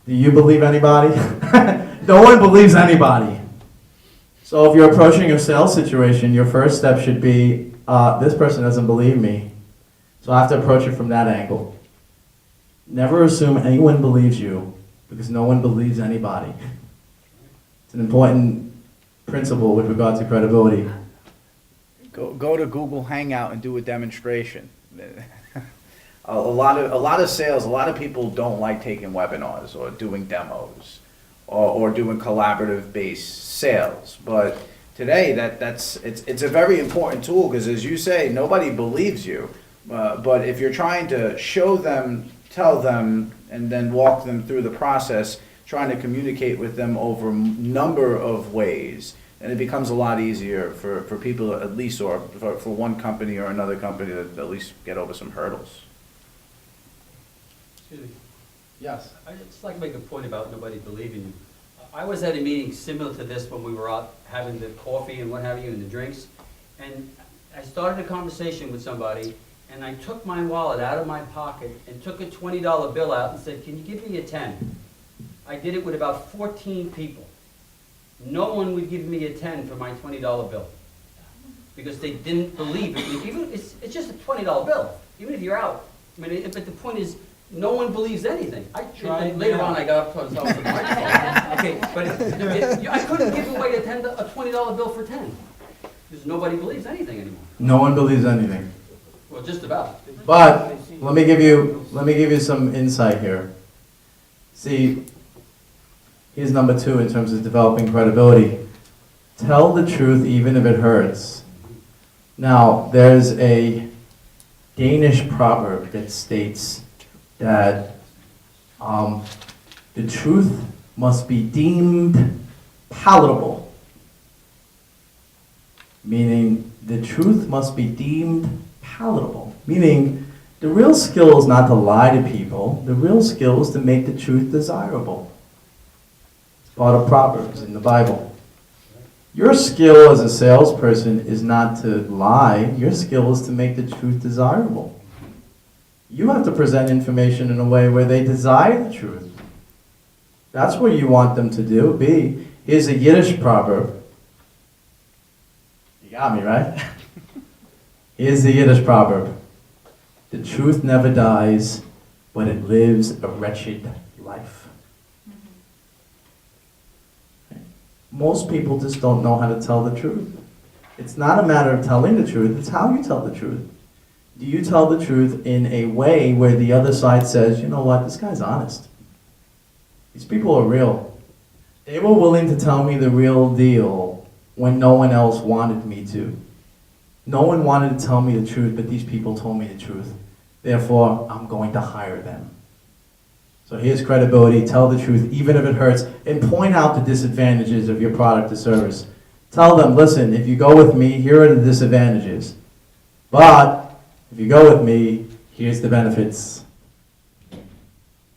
Do you believe anybody? No one believes anybody. So if you're approaching a sales situation, your first step should be, this person doesn't believe me. So I have to approach it from that angle. Never assume anyone believes you, because no one believes anybody. It's an important principle with regard to credibility.
Go to Google Hangout and do a demonstration. A lot of sales, a lot of people don't like taking webinars or doing demos or doing collaborative based sales. But today it's a very important tool, because as you say, nobody believes you. But if you're trying to show them, tell them, and then walk them through the process, trying to communicate with them over a number of ways, and it becomes a lot easier for people at least, or for one company or another company, to at least get over some hurdles.
Excuse me.
Yes.
I'd just like to make a point about nobody believing you. I was at a meeting similar to this when we were out having the coffee and what have you and the drinks, and I started a conversation with somebody, and I took my wallet out of my pocket and took a $20 bill out and said, "Can you give me a 10?" I did it with about 14 people. No one would give me a 10 for my $20 bill because they didn't believe it. Even it's just a $20 bill, even if you're out. I mean, but the point is, no one believes anything. Later on, I got up to the microphone. Okay, but I couldn't give away a $20 bill for 10 because nobody believes anything anymore.
No one believes anything.
Well, just about.
But let me give you some insight here. See, here's number 2 in terms of developing credibility. Tell the truth even if it hurts. Now, there's a Danish proverb that states that the truth must be deemed palatable. Meaning, the truth must be deemed palatable. Meaning, the real skill is not to lie to people. The real skill is to make the truth desirable. It's part of Proverbs in the Bible. Your skill as a salesperson is not to lie. Your skill is to make the truth desirable. You have to present information in a way where they desire the truth. That's what you want them to be. Here's a Yiddish proverb. You got me, right? Here's the Yiddish proverb. The truth never dies, but it lives a wretched life. Most people just don't know how to tell the truth. It's not a matter of telling the truth, it's how you tell the truth. Do you tell the truth in a way where the other side says, you know what, this guy's honest. These people are real. They were willing to tell me the real deal when no one else wanted me to. No one wanted to tell me the truth, but these people told me the truth. Therefore, I'm going to hire them. So here's credibility. Tell the truth, even if it hurts, and point out the disadvantages of your product or service. Tell them, listen, if you go with me, here are the disadvantages. But if you go with me, here's the benefits.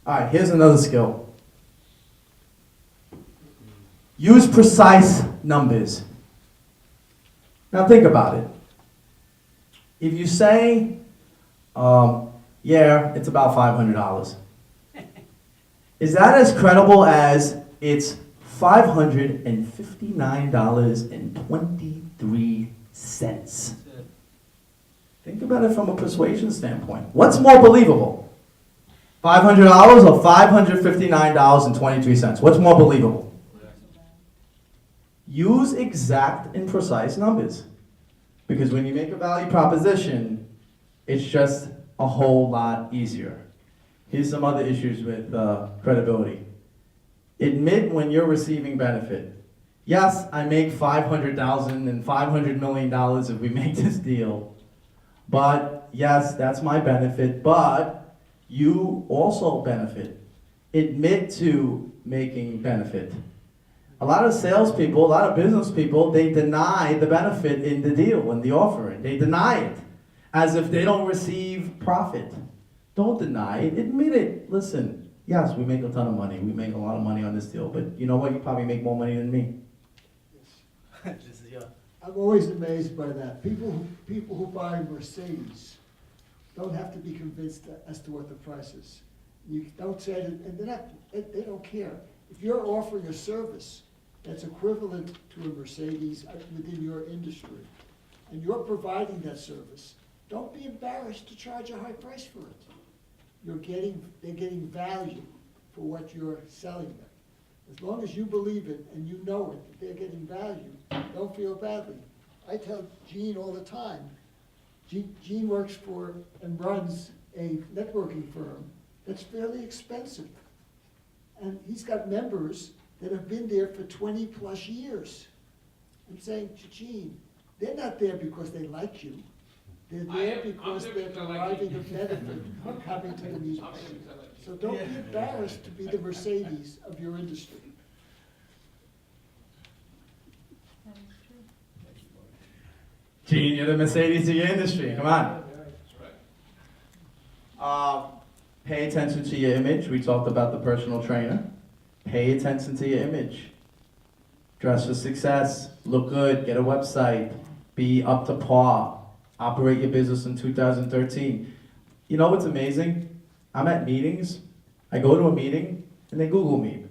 All right, here's another skill. Use precise numbers. Now think about it. If you say, yeah, it's about $500, is that as credible as it's $559.23? Think about it from a persuasion standpoint. What's more believable? $500 or $559.23? What's more believable? Use exact and precise numbers. Because when you make a value proposition, it's just a whole lot easier. Here's some other issues with credibility. Admit when you're receiving benefit. Yes, I make $500,000 and $500 million if we make this deal. But yes, that's my benefit, but you also benefit. Admit to making benefit. A lot of salespeople, a lot of business people, they deny the benefit in the deal, in the offering. They deny it as if they don't receive profit. Don't deny it, admit it. Listen, yes, we make a ton of money. We make a lot of money on this deal, but you know what? You probably make more money than me.
I'm always amazed by that. People who buy Mercedes don't have to be convinced as to what the price is. You don't say it, and they don't care. If you're offering a service that's equivalent to a Mercedes within your industry, and you're providing that service, don't be embarrassed to charge a high price for it. They're getting value for what you're selling them. As long as you believe it and you know it, that they're getting value, don't feel badly. I tell Gene all the time, Gene works for and runs a networking firm that's fairly expensive. And he's got members that have been there for 20 plus years. I'm saying to Gene, they're not there because they like you. They're there because they're deriving a benefit from coming to the meetings. So don't be embarrassed to be the Mercedes of your industry.
Gene, you're the Mercedes of your industry. Come on. Pay attention to your image. We talked about the personal trainer. Pay attention to your image. Dress for success. Look good. Get a website. Be up to par. Operate your business in 2013. You know what's amazing? I'm at meetings. I go to a meeting and they Google me.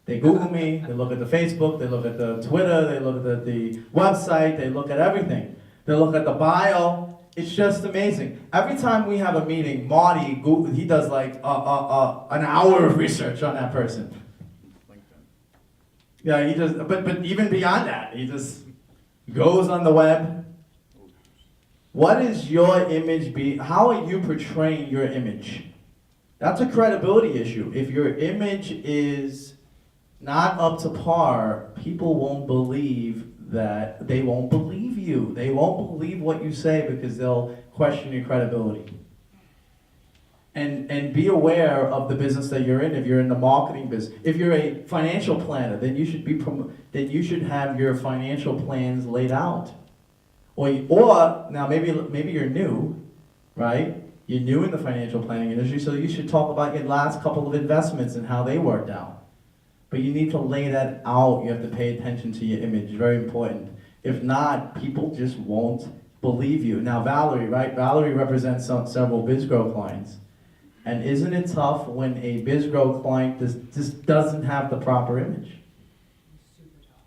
They Google me. They look at the Facebook. They look at the Twitter. They look at the website. They look at everything. They look at the bio. It's just amazing. Every time we have a meeting, Marty, he does like an hour of research on that person. Yeah, he just, but even beyond that, he just goes on the web. What is your image how are you portraying your image? That's a credibility issue. If your image is not up to par, people won't believe that, they won't believe you. They won't believe what you say because they'll question your credibility. And be aware of the business that you're in. If you're in the marketing business, if you're a financial planner, then you should you should have your financial plans laid out. Or now maybe you're new, right? You're new in the financial planning industry, so you should talk about your last couple of investments and how they worked out. But you need to lay that out. You have to pay attention to your image. Very important. If not, people just won't believe you. Now Valerie, right? Valerie represents several BizGro clients. And isn't it tough when a BizGro client just doesn't have the proper image?
Super tough,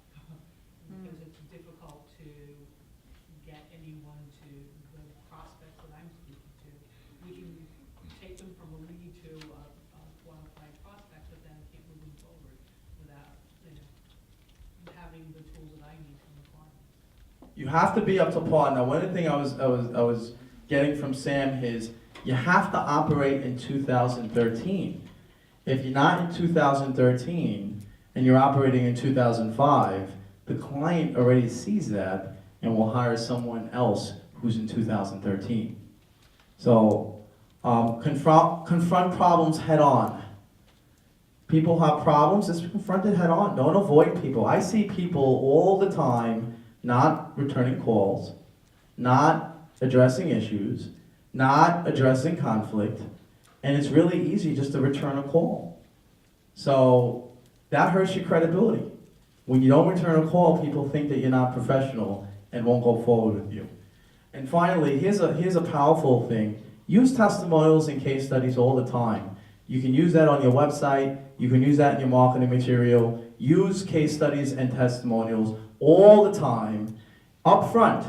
because it's difficult to get anyone to, the prospects that I'm speaking to, we can take them from a lead to a qualified prospect, but then keep moving forward without, having the tools that I need from the client.
You have to be up to par. Now, one of the things I was getting from Sam is you have to operate in 2013. If you're not in 2013 and you're operating in 2005, the client already sees that and will hire someone else who's in 2013. So confront problems head on. People have problems, just confront it head on. Don't avoid people. I see people all the time not returning calls, not addressing issues, not addressing conflict, and it's really easy just to return a call. So that hurts your credibility. When you don't return a call, people think that you're not professional and won't go forward with you. And finally, here's a powerful thing. Use testimonials and case studies all the time. You can use that on your website. You can use that in your marketing material. Use case studies and testimonials all the time up front.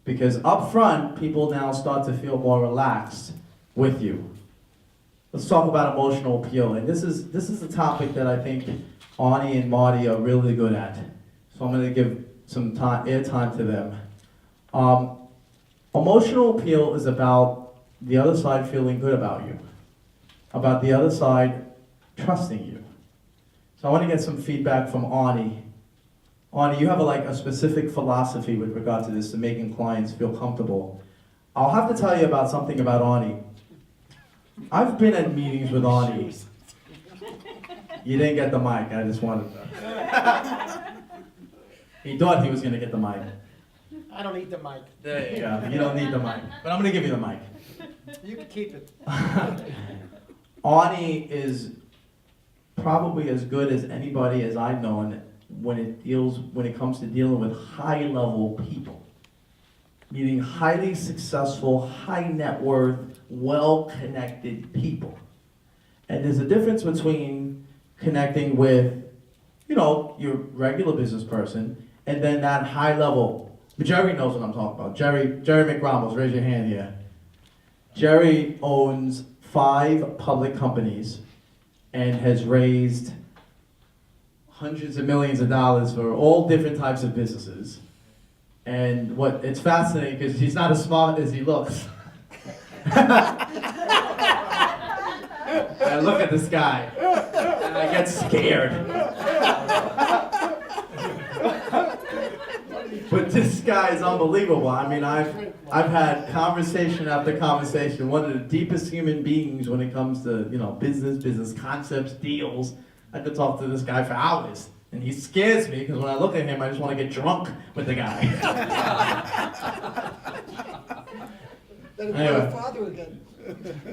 Because up front, people now start to feel more relaxed with you. Let's talk about emotional appeal. And this is a topic that I think Arnie and Marty are really good at. So I'm going to give some airtime to them. Emotional appeal is about the other side feeling good about you, about the other side trusting you. So I want to get some feedback from Arnie. Arnie, you have a specific philosophy with regard to this, to making clients feel comfortable. I'll have to tell you about something about Arnie. I've been at meetings with Arnie. You didn't get the mic, I just wanted to. He thought he was going to get the mic.
I don't need the mic.
There you go, you don't need the mic. But I'm going to give you the mic.
You can keep it.
Arnie is probably as good as anybody as I've known when it comes to dealing with high-level people. Meaning highly successful, high net worth, well-connected people. And there's a difference between connecting with, your regular business person, and then that high level. Jerry knows what I'm talking about. Jerry McRamos, raise your hand here. Jerry owns 5 public companies and has raised hundreds of millions of dollars for all different types of businesses. And it's fascinating because he's not as smart as he looks. I look at this guy and I get scared. But this guy is unbelievable. I mean, I've had conversation after conversation. One of the deepest human beings when it comes to business concepts, deals. I could talk to this guy for hours. And he scares me because when I look at him, I just want to get drunk with the guy.
Then
Anyway.
my father again.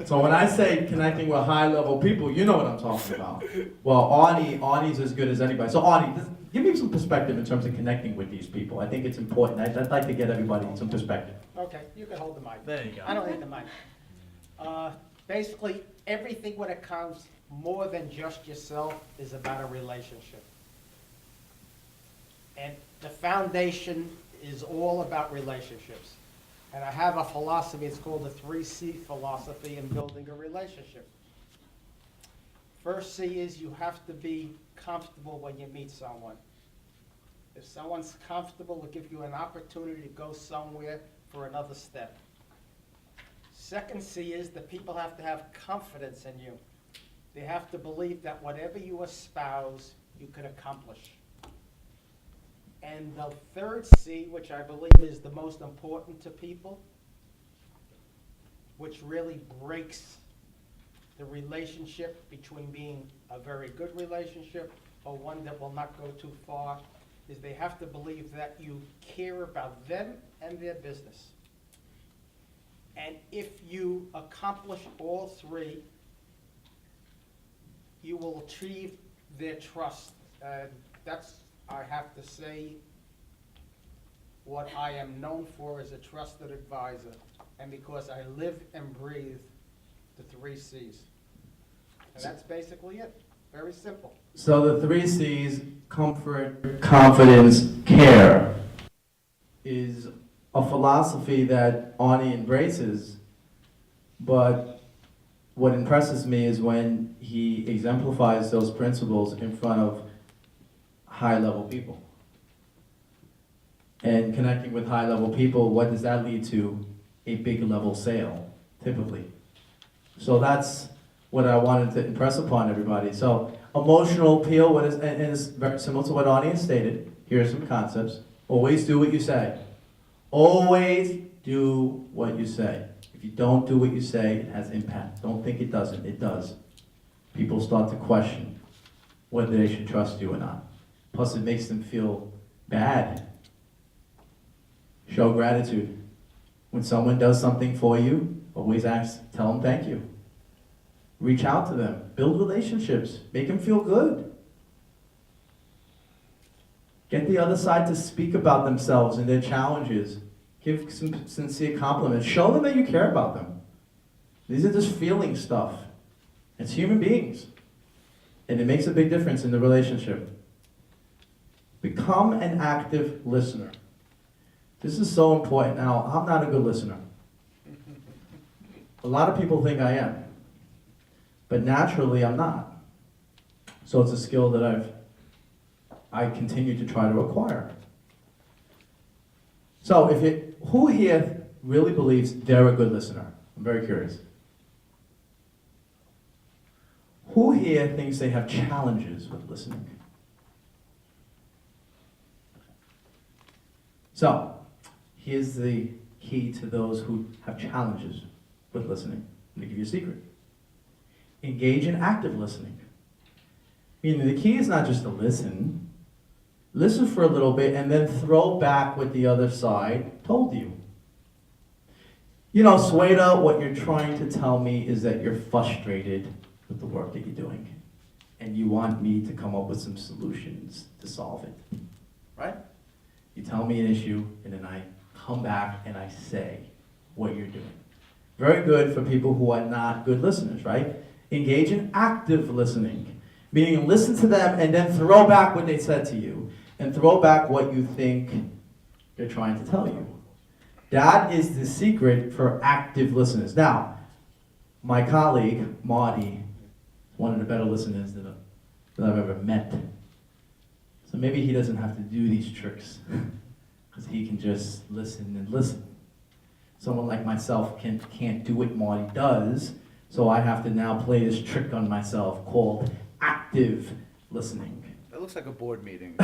So when I say connecting with high-level people, you know what I'm talking about. Well, Arnie's as good as anybody. So Arnie, give me some perspective in terms of connecting with these people. I think it's important. I'd like to get everybody some perspective.
Okay, you can hold the mic.
There you go.
I don't need the mic. Basically, everything when it comes more than just yourself is about a relationship. And the foundation is all about relationships. And I have a philosophy, it's called the 3C philosophy in building a relationship. First C is you have to be comfortable when you meet someone. If someone's comfortable, it'll give you an opportunity to go somewhere for another step. Second C is the people have to have confidence in you. They have to believe that whatever you espouse, you can accomplish. And the third C, which I believe is the most important to people, which really breaks the relationship between being a very good relationship or one that will not go too far, is they have to believe that you care about them and their business. And if you accomplish all three, you will achieve their trust. That's, I have to say, what I am known for as a trusted advisor, and because I live and breathe the 3 C's. And that's basically it. Very simple.
So the 3 C's, comfort, confidence, care, is a philosophy that Arnie embraces, but what impresses me is when he exemplifies those principles in front of high-level people. And connecting with high-level people, what does that lead to? A big-level sale, typically. So that's what I wanted to impress upon everybody. So emotional appeal, and it's very similar to what Arnie has stated. Here are some concepts. Always do what you say. Always do what you say. If you don't do what you say, it has impact. Don't think it doesn't. It does. People start to question whether they should trust you or not. Plus, it makes them feel bad. Show gratitude. When someone does something for you, always tell them thank you. Reach out to them. Build relationships. Make them feel good. Get the other side to speak about themselves and their challenges. Give some sincere compliments. Show them that you care about them. These are just feeling stuff. It's human beings. And it makes a big difference in the relationship. Become an active listener. This is so important. Now, I'm not a good listener. A lot of people think I am. But naturally, I'm not. So it's a skill that I continue to try to acquire. So who here really believes they're a good listener? I'm very curious. Who here thinks they have challenges with listening? So, here's the key to those who have challenges with listening. Let me give you a secret. Engage in active listening. Meaning the key is not just to listen. Listen for a little bit and then throw back what the other side told you. You know, Sweta, what you're trying to tell me is that you're frustrated with the work that you're doing. And you want me to come up with some solutions to solve it. Right? You tell me an issue, and then I come back and I say what you're doing. Very good for people who are not good listeners, right? Engage in active listening, meaning listen to them and then throw back what they said to you, and throw back what you think they're trying to tell you. That is the secret for active listeners. Now, my colleague, Marty, is one of the better listeners that I've ever met. So maybe he doesn't have to do these tricks, because he can just listen and listen. Someone like myself can't do what Marty does, so I have to now play this trick on myself called active listening.
That looks like a board meeting.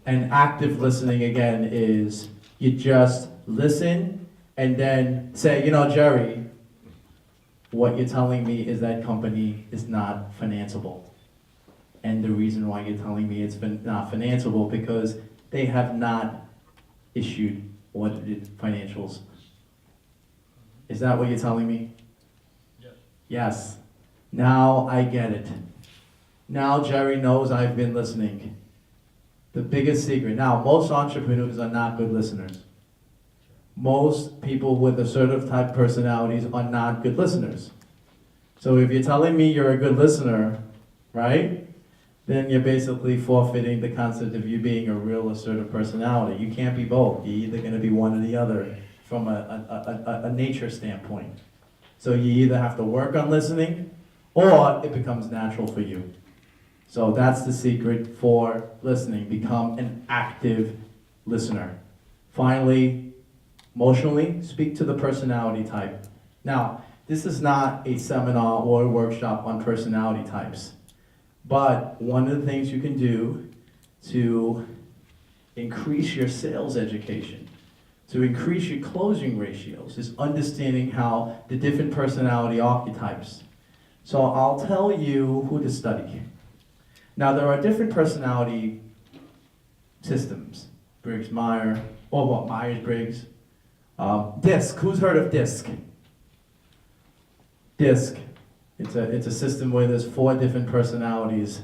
And active listening, again, is you just listen and then say, you know, Jerry, what you're telling me is that company is not financeable. And the reason why you're telling me it's not financeable because they have not issued audited financials. Is that what you're telling me?
Yes.
Yes. Now I get it. Now Jerry knows I've been listening. The biggest secret. Now, most entrepreneurs are not good listeners. Most people with assertive type personalities are not good listeners. So if you're telling me you're a good listener, right, then you're basically forfeiting the concept of you being a real assertive personality. You can't be both. You're either going to be one or the other from a nature standpoint. So you either have to work on listening or it becomes natural for you. So that's the secret for listening. Become an active listener. Finally, emotionally, speak to the personality type. Now, this is not a seminar or a workshop on personality types. But one of the things you can do to increase your sales education, to increase your closing ratios, is understanding how the different personality archetypes. So I'll tell you who to study. Now there are different personality systems. Briggs-Meyer, or what, Myers-Briggs. DISC, who's heard of DISC? DISC. It's a system where there's 4 different personalities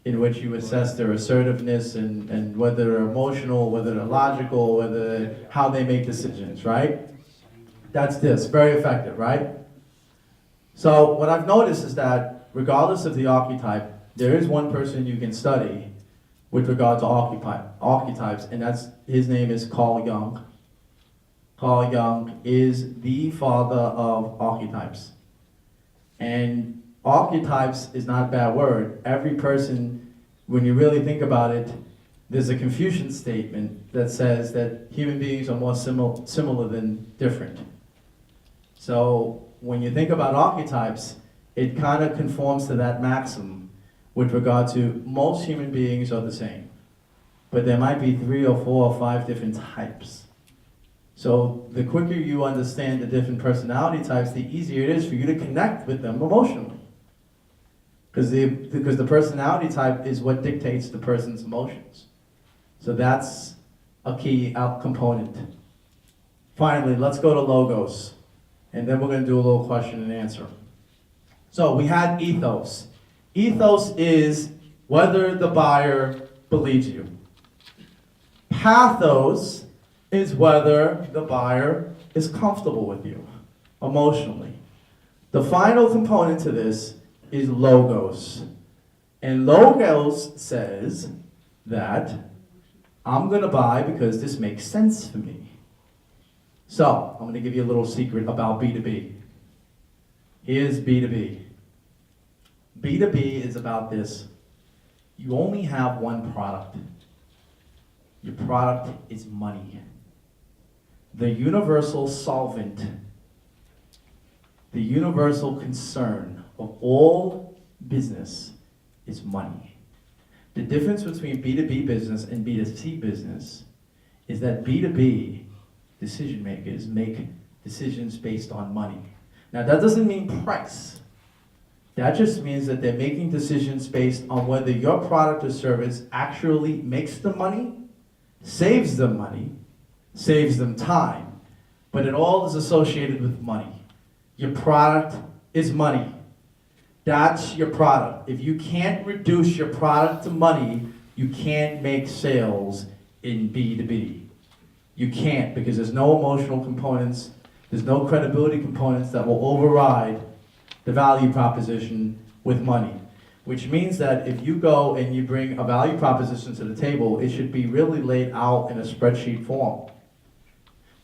in which you assess their assertiveness and whether they're emotional, whether they're logical, how they make decisions, right? That's DISC, very effective, right? So what I've noticed is that regardless of the archetype, there is one person you can study with regard to archetypes, and his name is Carl Jung. Carl Jung is the father of archetypes. And archetypes is not a bad word. Every person, when you really think about it, there's a Confucian statement that says that human beings are more similar than different. So when you think about archetypes, it kind of conforms to that maxim with regard to most human beings are the same. But there might be 3 or 4 or 5 different types. So the quicker you understand the different personality types, the easier it is for you to connect with them emotionally. Because the personality type is what dictates the person's emotions. So that's a key component. Finally, let's go to logos. And then we're going to do a little question and answer. So we had ethos. Ethos is whether the buyer believes you. Pathos is whether the buyer is comfortable with you emotionally. The final component to this is logos. And logos says that I'm gonna buy because this makes sense for me. So, I'm gonna give you a little secret about B2B. Here's B2B. B2B is about this. You only have one product. Your product is money. The universal solvent, the universal concern of all business is money. The difference between B2B business and B2C business is that B2B decision makers make decisions based on money. Now that doesn't mean price. That just means that they're making decisions based on whether your product or service actually makes them money, saves them money, saves them time, but it all is associated with money. Your product is money. That's your product. If you can't reduce your product to money, you can't make sales in B2B. You can't, because there's no emotional components, there's no credibility components that will override the value proposition with money. Which means that if you go and you bring a value proposition to the table, it should be really laid out in a spreadsheet form.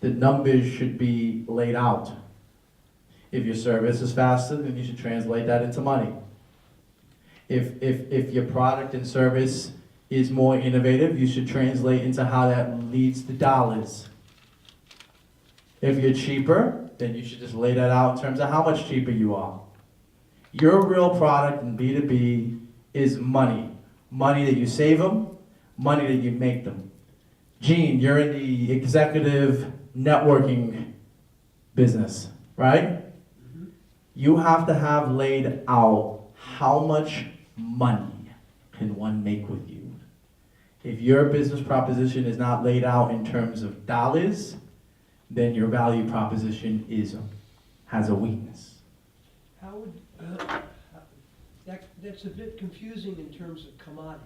The numbers should be laid out. If your service is faster, then you should translate that into money. If your product and service is more innovative, you should translate into how that leads to dollars. If you're cheaper, then you should just lay that out in terms of how much cheaper you are. Your real product in B2B is money. Money that you save them, money that you make them. Gene, you're in the executive networking business, right? You have to have laid out how much money can one make with you. If your business proposition is not laid out in terms of dollars, then your value proposition has a weakness.
How would, that's a bit confusing in terms of commodity,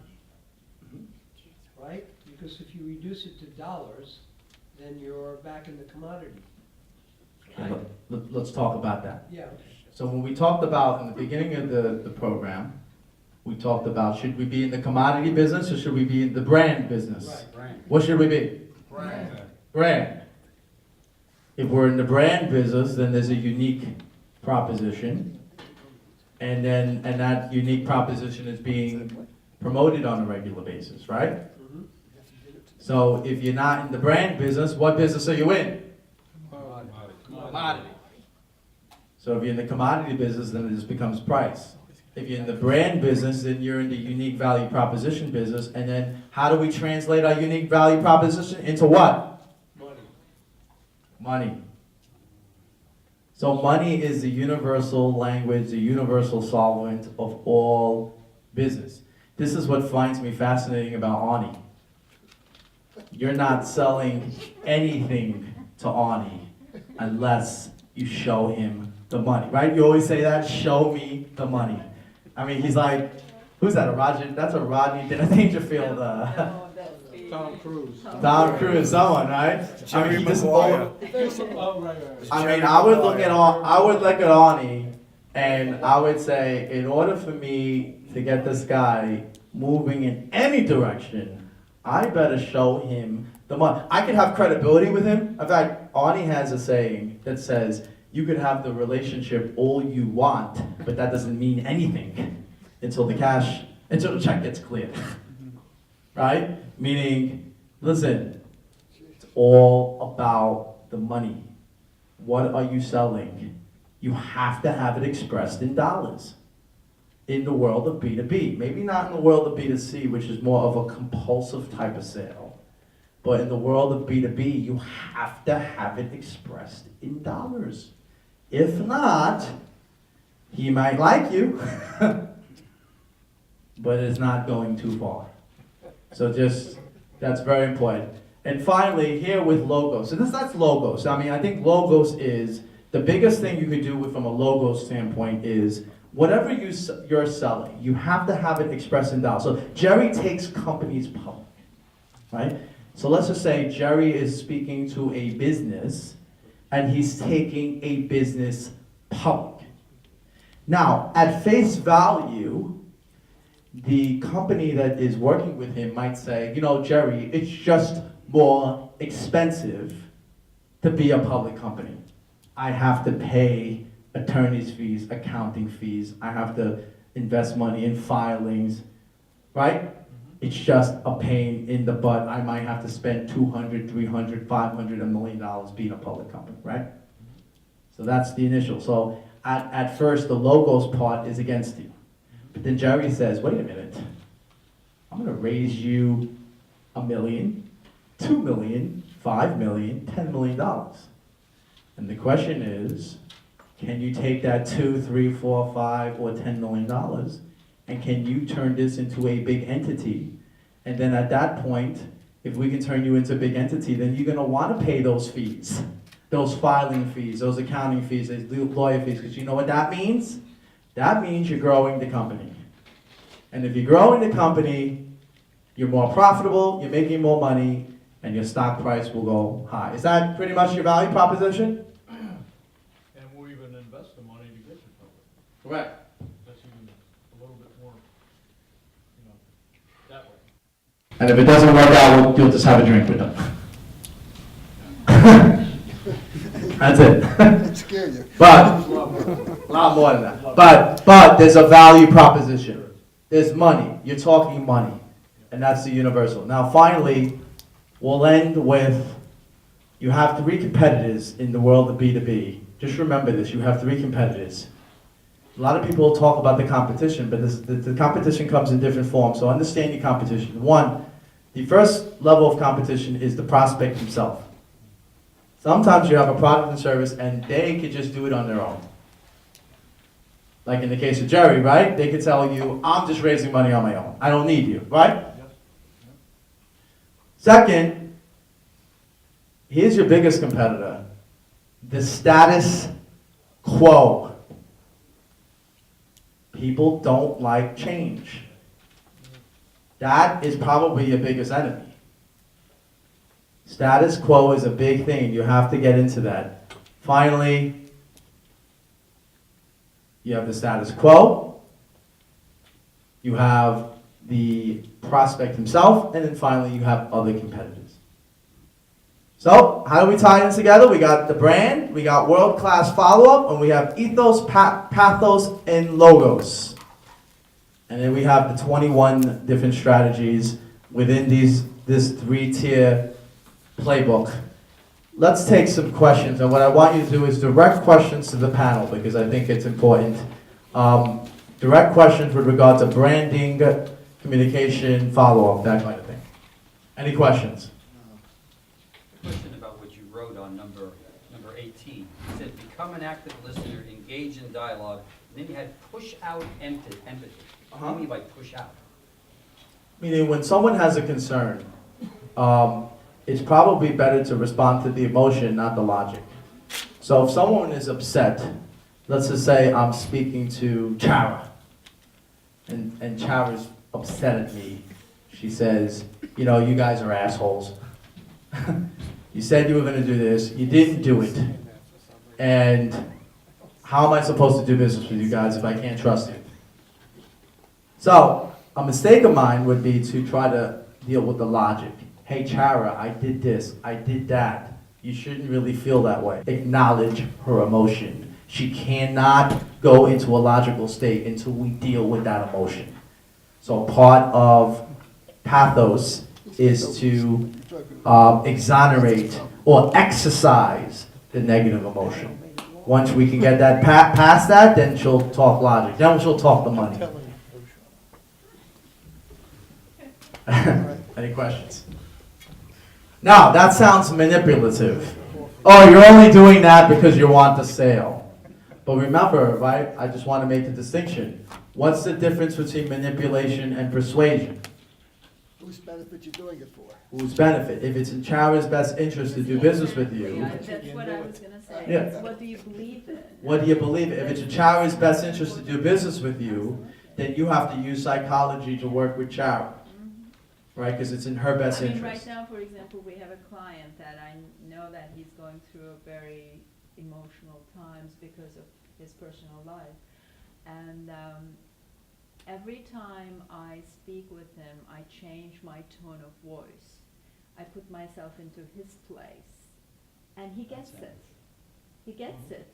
right? Because if you reduce it to dollars, then you're back in the commodity.
Okay, let's talk about that.
Yeah.
So when we talked about, in the beginning of the program, we talked about, should we be in the commodity business or should we be in the brand business?
Right.
Brand.
What should we be?
Brand.
Brand. If we're in the brand business, then there's a unique proposition. And that unique proposition is being promoted on a regular basis, right? So if you're not in the brand business, what business are you in? Commodity. So if you're in the commodity business, then it just becomes price. If you're in the brand business, then you're in the unique value proposition business. And then how do we translate our unique value proposition into what? Money. So money is the universal language, the universal solvent of all business. This is what finds me fascinating about Ani. You're not selling anything to Ani unless you show him the money, right? You always say that, show me the money. I mean, he's like, who's that, that's a Rodney Dangerfield.
Tom Cruise.
Tom Cruise, someone, right? I mean, he just, I mean, I would look at Ani, and I would say, in order for me to get this guy moving in any direction, I better show him the money. I could have credibility with him. In fact, Ani has a saying that says, you could have the relationship all you want, but that doesn't mean anything until the check gets cleared. Right? Meaning, listen, it's all about the money. What are you selling? You have to have it expressed in dollars. In the world of B2B. Maybe not in the world of B2C, which is more of a compulsive type of sale. But in the world of B2B, you have to have it expressed in dollars. If not, he might like you, but it's not going too far. So that's very important. And finally, here with logos. So that's logos. I mean, I think logos is, the biggest thing you could do from a logo standpoint is whatever you're selling, you have to have it expressed in dollars. So Jerry takes companies public, right? So let's just say Jerry is speaking to a business and he's taking a business public. Now, at face value, the company that is working with him might say, you know, Jerry, it's just more expensive to be a public company. I have to pay attorney's fees, accounting fees, I have to invest money in filings, right? It's just a pain in the butt. I might have to spend $200, $300, $500, $1 million being a public company, right? So that's the initial. So at first, the logos part is against you. But then Jerry says, wait a minute, I'm gonna raise you $1 million, $2 million, $5 million, $10 million. And the question is, can you take that $2, $3, $4, $5, or $10 million, and can you turn this into a big entity? And then at that point, if we can turn you into a big entity, then you're gonna wanna pay those fees, those filing fees, those accounting fees, those lawyer fees, because you know what that means? That means you're growing the company. And if you're growing the company, you're more profitable, you're making more money, and your stock price will go high. Is that pretty much your value proposition?
And we'll even invest the money to get you public.
Correct.
That's even a little bit more, you know, that way.
And if it doesn't work out, you'll just have a drink with them. That's it.
That scare you.
But, a lot more than that. But there's a value proposition. There's money. You're talking money. And that's the universal. Now finally, we'll end with, you have 3 competitors in the world of B2B. Just remember this, you have 3 competitors. A lot of people talk about the competition, but the competition comes in different forms, so understand your competition. 1, the first level of competition is the prospect himself. Sometimes you have a product and service and they could just do it on their own. Like in the case of Jerry, right? They could tell you, I'm just raising money on my own. I don't need you, right? Second, here's your biggest competitor, the status quo. People don't like change. That is probably your biggest enemy. Status quo is a big thing. You have to get into that. Finally, you have the status quo, you have the prospect himself, and then finally you have other competitors. So, how do we tie this together? We got the brand, we got world-class follow-up, and we have ethos, pathos, and logos. And then we have the 21 different strategies within this 3-tier playbook. Let's take some questions, and what I want you to do is direct questions to the panel because I think it's important. Direct questions with regard to branding, communication, follow-up, that kind of thing. Any questions?
Question about what you wrote on number 18. It said, become an active listener, engage in dialogue, and then you had push out empathy. What do you mean by push out?
Meaning when someone has a concern, it's probably better to respond to the emotion, not the logic. So if someone is upset, let's just say I'm speaking to Chara, and Chara's upset at me. She says, you know, you guys are assholes. You said you were going to do this, you didn't do it. And how am I supposed to do business with you guys if I can't trust you? So a mistake of mine would be to try to deal with the logic. Hey Chara, I did this, I did that. You shouldn't really feel that way. Acknowledge her emotion. She cannot go into a logical state until we deal with that emotion. So part of pathos is to exonerate or exercise the negative emotion. Once we can get that past that, then she'll talk logic. Then she'll talk the money. Any questions? Now, that sounds manipulative. Oh, you're only doing that because you want the sale. But remember, right, I just want to make the distinction. What's the difference between manipulation and persuasion?
Whose benefit you're doing it for?
Whose benefit? If it's in Chara's best interest to do business with you,
That's what I was gonna
say.
Yeah.
It's what do you believe in?
What do you believe? If it's a charity's best interest to do business with you, then you have to use psychology to work with charity, right? Because it's in her best
I mean,
interest.
right now, for example, we have a client that I know that he's going through a very emotional times because of his personal life. And every time I speak with him, I change my tone of voice. I put myself into his place. And he gets it. He gets it.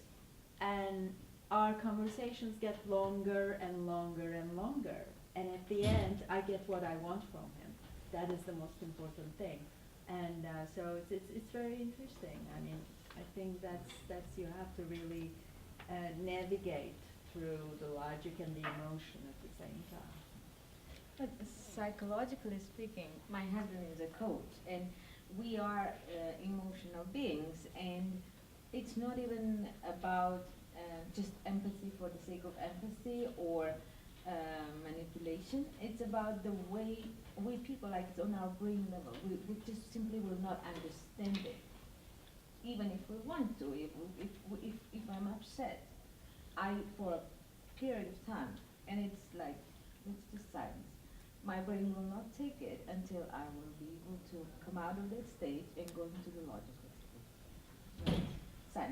And our conversations get longer and longer and longer. And at the end, I get what I want from him. That is the most important thing. And so it's very interesting. I mean, I think that's you have to really navigate through the logic and the emotion at the same time.
But psychologically speaking, my husband is a coach, and we are emotional beings, and it's not even about just empathy for the sake of empathy or manipulation. It's about the way we people, like, it's on our brain level. We just simply will not understand it, even if we want to. If I'm upset, for a period of time, and it's like, it's just silence. My brain will not take it until I will be able to come out of that stage and go into the logical state. Right?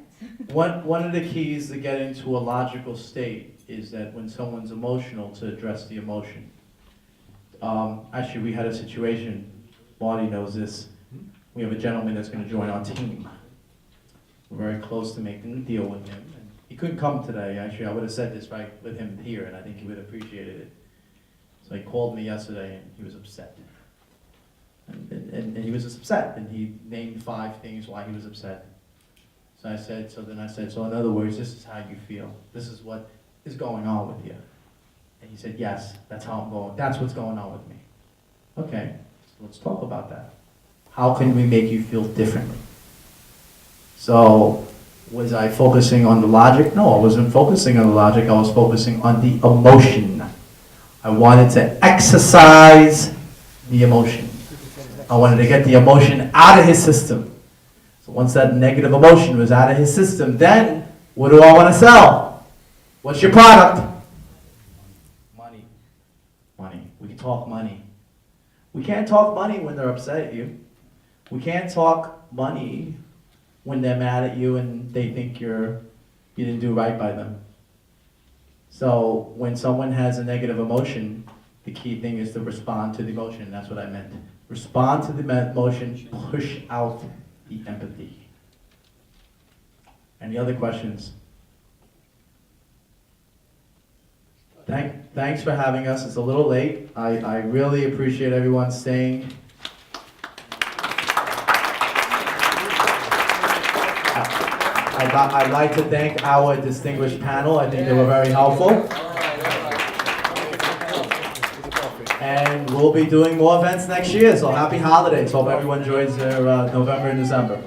Silence.
One of the keys to getting to a logical state is that when someone's emotional, to address the emotion. Actually, we had a situation, Marty knows this. We have a gentleman that's going to join our team. We're very close to making a deal with him. And he couldn't come today. Actually, I would have said this right with him here, and I think he would have appreciated it. So he called me yesterday, and he was upset. And he was just upset, and he named 5 things why he was upset. So I said, so in other words, this is how you feel. This is what is going on with you. And he said, yes, that's how I'm going. That's what's going on with me. Okay, so let's talk about that. How can we make you feel differently? So, was I focusing on the logic? No, I wasn't focusing on the logic. I was focusing on the emotion. I wanted to exercise the emotion. I wanted to get the emotion out of his system. So once that negative emotion was out of his system, then what do I want to sell? What's your product? Money. Money. We can talk money. We can't talk money when they're upset at you. We can't talk money when they're mad at you and they think you didn't do right by them. So when someone has a negative emotion, the key thing is to respond to the emotion. That's what I meant. Respond to the emotion, push out the empathy. Any other questions? Thanks for having us. It's a little late. I really appreciate everyone staying. I'd like to thank our distinguished panel. I think they were very helpful. And we'll be doing more events next year, so happy holidays. Hope everyone enjoys their November and December.